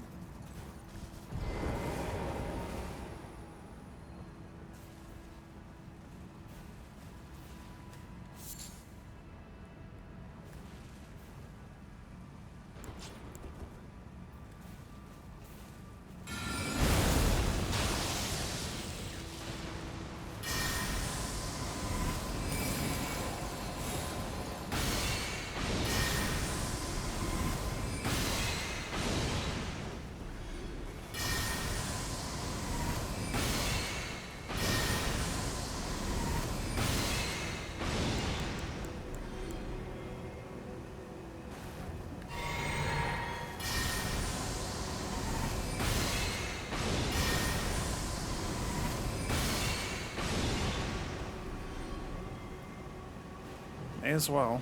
May as well.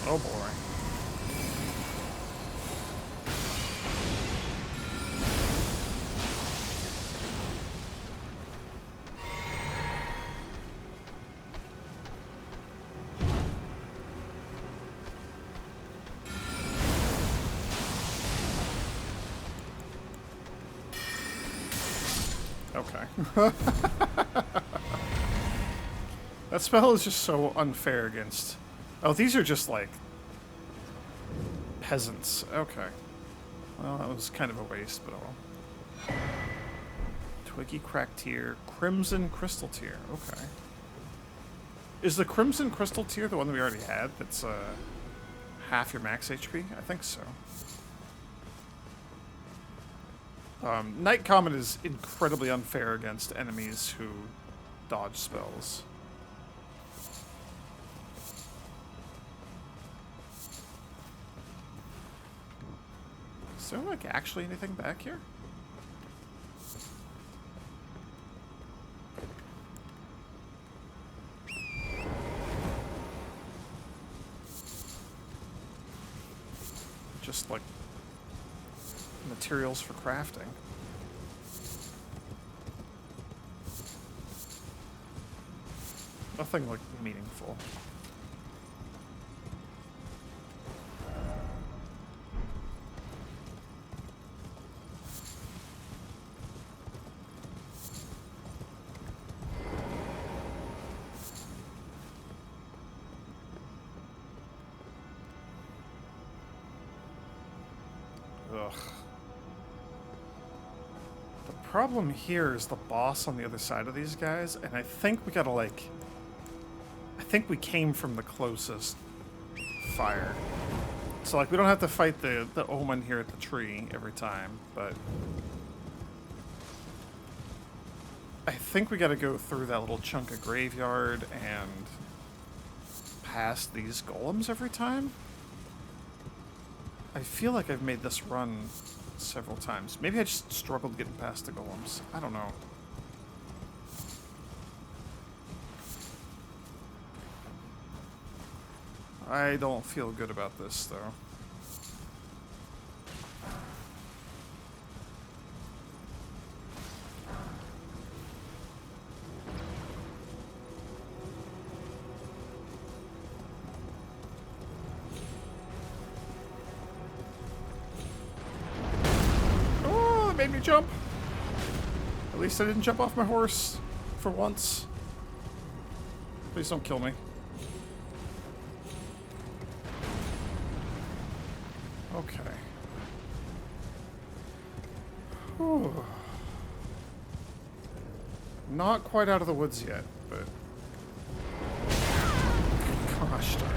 Oh boy. Okay. That spell is just so unfair against... Oh, these are just, like, peasants. Okay. Well, that was kind of a waste, but oh well. Twiggy Crack Tier, Crimson Crystal Tier. Okay. Is the Crimson Crystal Tier the one that we already had that's half your max HP? I think so. Night Comet is incredibly unfair against enemies who dodge spells. Is there, like, actually anything back here? Just, like, materials for crafting. Nothing, like, meaningful. Ugh. The problem here is the boss on the other side of these guys, and I think we gotta, like... I think we came from the closest fire. So, like, we don't have to fight the omen here at the tree every time, but... I think we gotta go through that little chunk of graveyard and... past these golems every time? I feel like I've made this run several times. Maybe I just struggled getting past the golems. I don't know. I don't feel good about this, though. Made me jump. At least I didn't jump off my horse for once. Please don't kill me. Okay. Whew. Not quite out of the woods yet, but... Gosh darn it.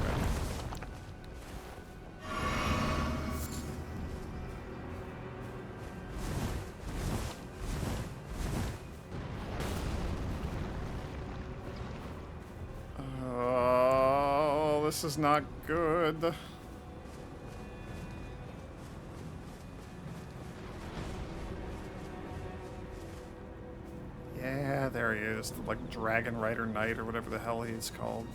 This is not good. Yeah, there he is. The, like, Dragon Rider Knight or whatever the hell he's called.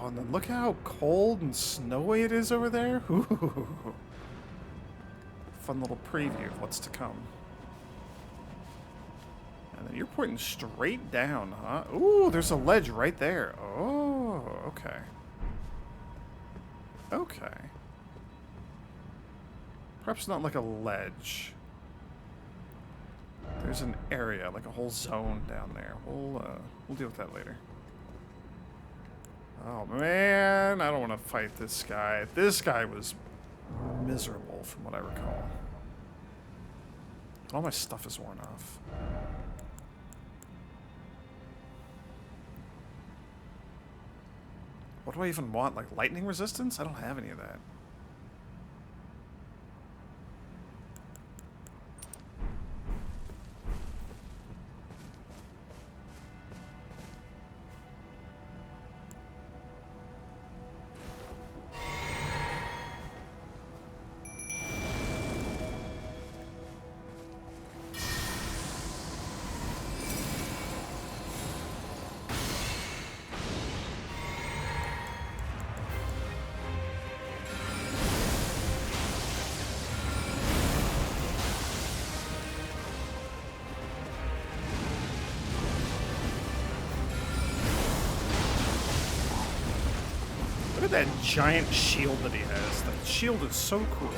Oh, and then look how cold and snowy it is over there. Ooh. Fun little preview of what's to come. And then you're pointing straight down, huh? Ooh, there's a ledge right there. Oh, okay. Okay. Perhaps not like a ledge. There's an area, like a whole zone down there. We'll deal with that later. Oh man, I don't want to fight this guy. This guy was miserable from what I recall. All my stuff is worn off. What do I even want? Like lightning resistance? I don't have any of that. at that giant shield that he has. That shield is so cool.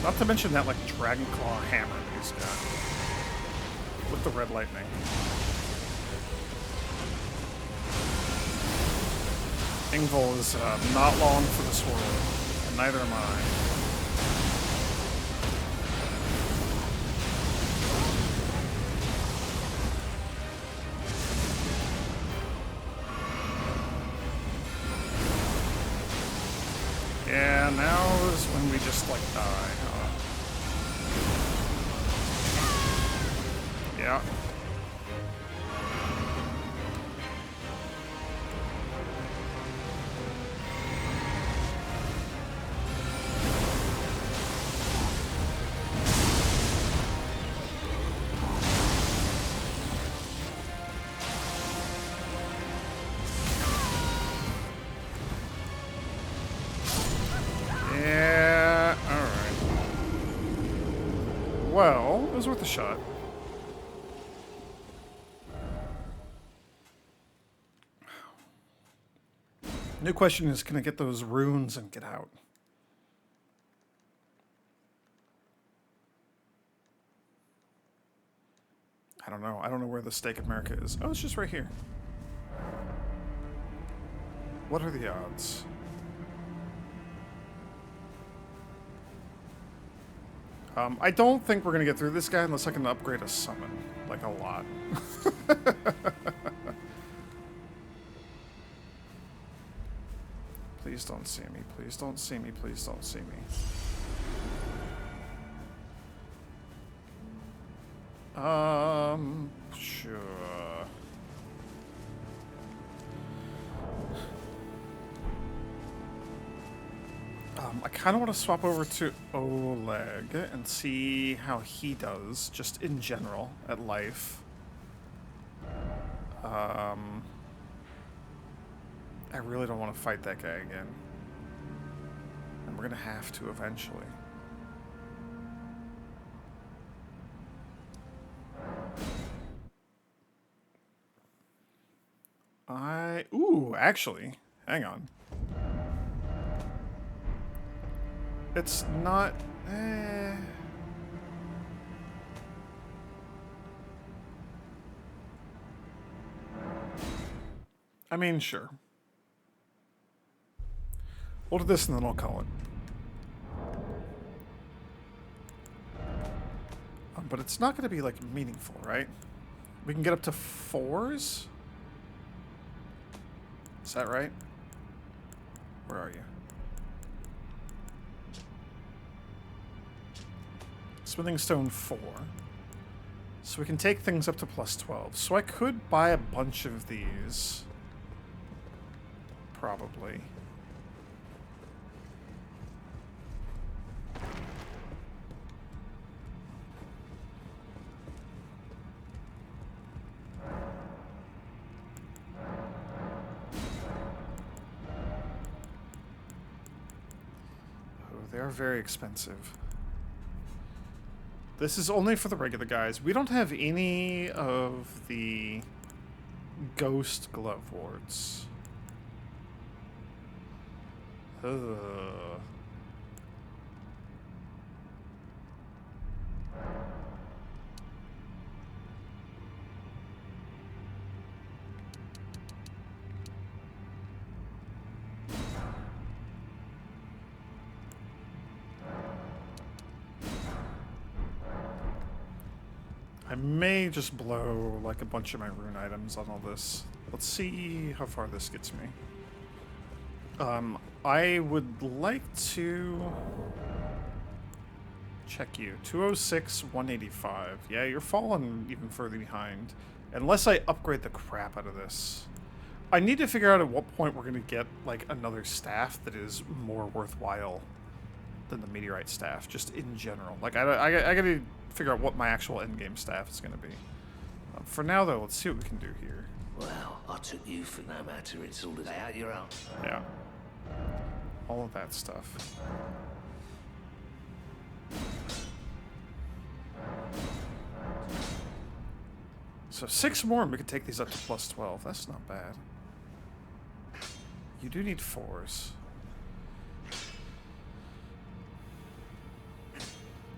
Not to mention that, like, Dragon Claw hammer that he's got. With the red lightning. Ingval is not long for this world, and neither am I. Yeah, now is when we just, like, die, huh? Yeah. Yeah, alright. Well, it was worth a shot. New question is, can I get those runes and get out? I don't know. I don't know where the Stake of America is. Oh, it's just right here. What are the odds? I don't think we're gonna get through this guy unless I can upgrade a summon. Like, a lot. Please don't see me. Please don't see me. Please don't see me. Sure. I kind of want to swap over to Oleg and see how he does, just in general, at life. I really don't want to fight that guy again. And we're gonna have to eventually. Ooh, actually, hang on. It's not... I mean, sure. We'll do this and then I'll call it. But it's not going to be, like, meaningful, right? We can get up to 4s? Is that right? Where are you? Smithing Stone 4. So we can take things up to +12. So I could buy a bunch of these. Probably. Oh, they are very expensive. This is only for the regular guys. We don't have any of the ghost glove wards. Ugh. I may just blow like a bunch of my rune items on all this. Let's see how far this gets me. I would like to check you. 206, 185. Yeah, you're falling even further behind. Unless I upgrade the crap out of this. I need to figure out at what point we're going to get like another staff that is more worthwhile than the meteorite staff, just in general. Like, I gotta figure out what my actual endgame staff is gonna be. For now, though, let's see what we can do here. Well, I took you for no matter. It's all out your own. Yeah. All of that stuff. So 6 more and we could take these up to plus 12. That's not bad. You do need 4s.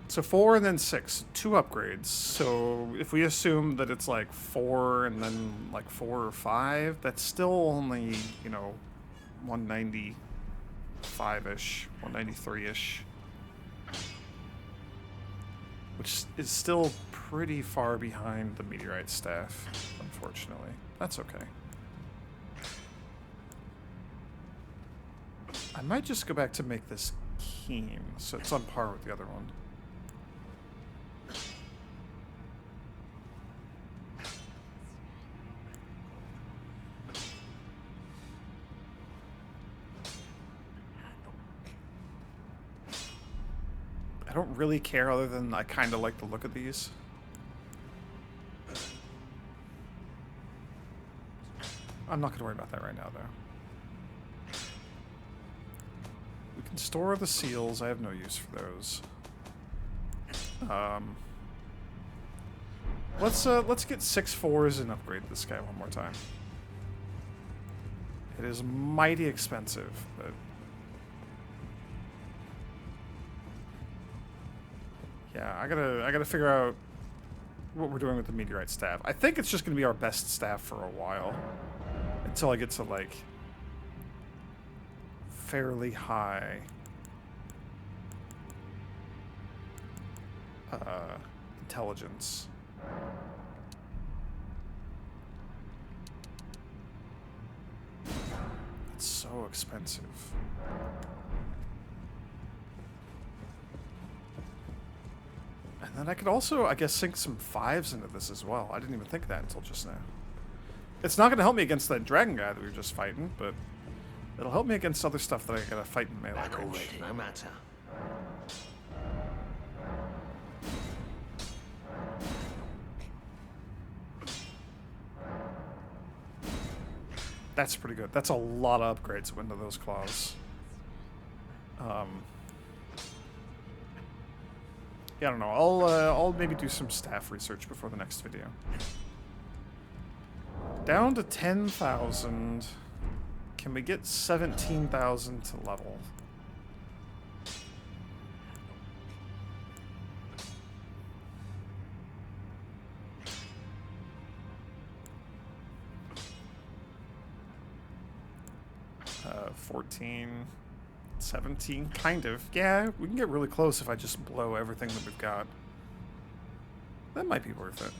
So 4 and then 6. 2 upgrades. So if we assume that it's like 4 and then like 4 or 5, that's still only, you know, 195-ish, 193-ish. Which is still pretty far behind the meteorite staff, unfortunately. That's okay. I might just go back to make this keen, so it's on par with the other one. I don't really care other than I kind of like the look of these. I'm not going to worry about that right now, though. We can store the seals. I have no use for those. Let's get 6 4s and upgrade this guy one more time. It is mighty expensive, but yeah, I gotta figure out what we're doing with the meteorite staff. I think it's just gonna be our best staff for a while, until I get to like fairly high intelligence. It's so expensive. And then I could also, I guess, sink some 5s into this as well. I didn't even think of that until just now. It's not going to help me against that dragon guy that we were just fighting, but it'll help me against other stuff that I gotta fight in melee Back range. already, no matter. That's pretty good. That's a lot of upgrades into those claws. Yeah, I don't know. I'll maybe do some staff research before the next video. Down to 10,000. Can we get 17,000 to level? Uh, 14, 17, kind of. Yeah, we can get really close if I just blow everything that we've got. That might be worth it.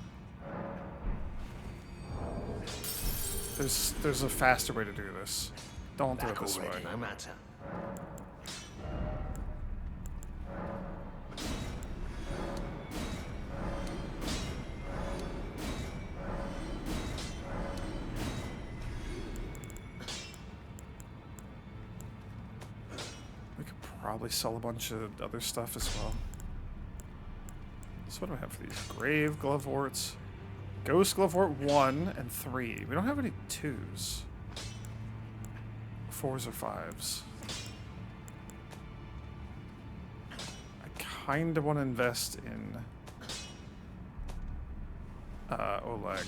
There's a faster way to do this. Don't do it this way. No matter. We could probably sell a bunch of other stuff as well. So what do I have for these? Grave Gloveworts. Ghost Glovewort 1 and 3. We don't have any 2s. 4s or 5s. I kind of want to invest in Oleg.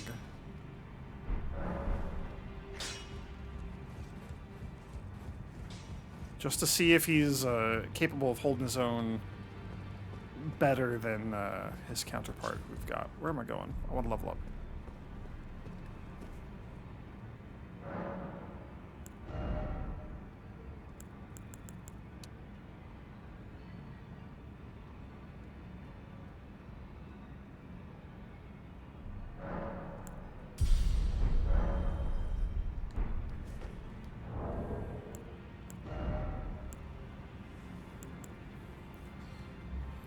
Just to see if he's capable of holding his own better than his counterpart we've got. Where am I going? I want to level up.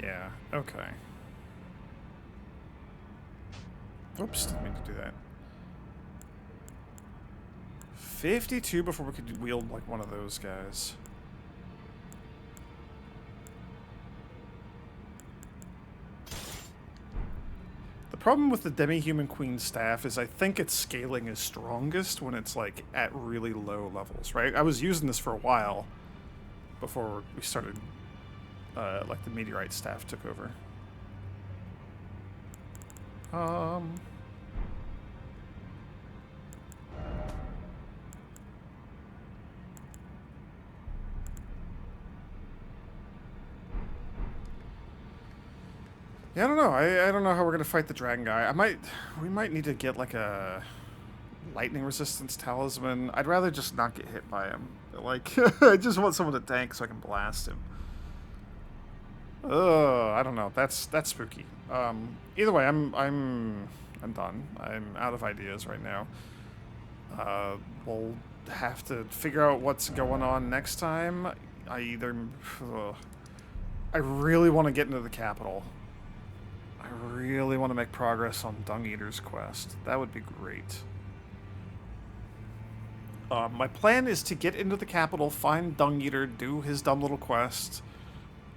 Yeah, okay. Oops, didn't mean to do that. 52 before we could wield like one of those guys. The problem with the Demi-Human Queen staff is I think its scaling is strongest when it's like at really low levels, right? I was using this for a while before we started like the meteorite staff took over. Yeah, I don't know. I don't know how we're gonna fight the dragon guy. We might need to get like a lightning resistance talisman. I'd rather just not get hit by him. Like, I just want someone to tank so I can blast him. I don't know. That's spooky. Either way, I'm done. I'm out of ideas right now. We'll have to figure out what's going on next time. I really want to get into the capital. I really want to make progress on Dung Eater's quest. That would be great. My plan is to get into the capital, find Dung Eater, do his dumb little quest.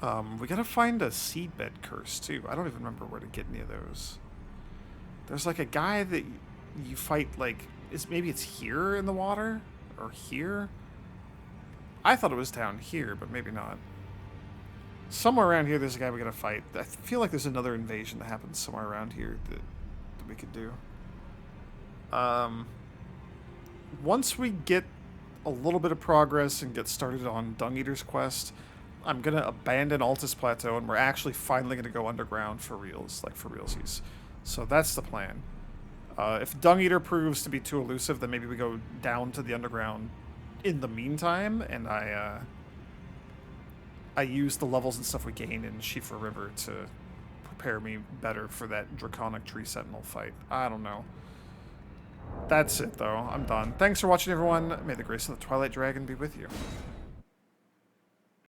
We gotta find a seedbed curse, too. I don't even remember where to get any of those. There's like a guy that you fight, like, maybe it's here in the water? Or here? I thought it was down here, but maybe not. Somewhere around here there's a guy we gotta fight. I feel like there's another invasion that happens somewhere around here that we could do. Once we get a little bit of progress and get started on Dung Eater's quest, I'm gonna abandon Altus Plateau and we're actually finally gonna go underground for reals, like for realsies. So that's the plan. If Dung Eater proves to be too elusive, then maybe we go down to the underground in the meantime, and I use the levels and stuff we gain in Shifa River to prepare me better for that Draconic Tree Sentinel fight. I don't know. That's it, though. I'm done. Thanks for watching, everyone. May the grace of the Twilight Dragon be with you.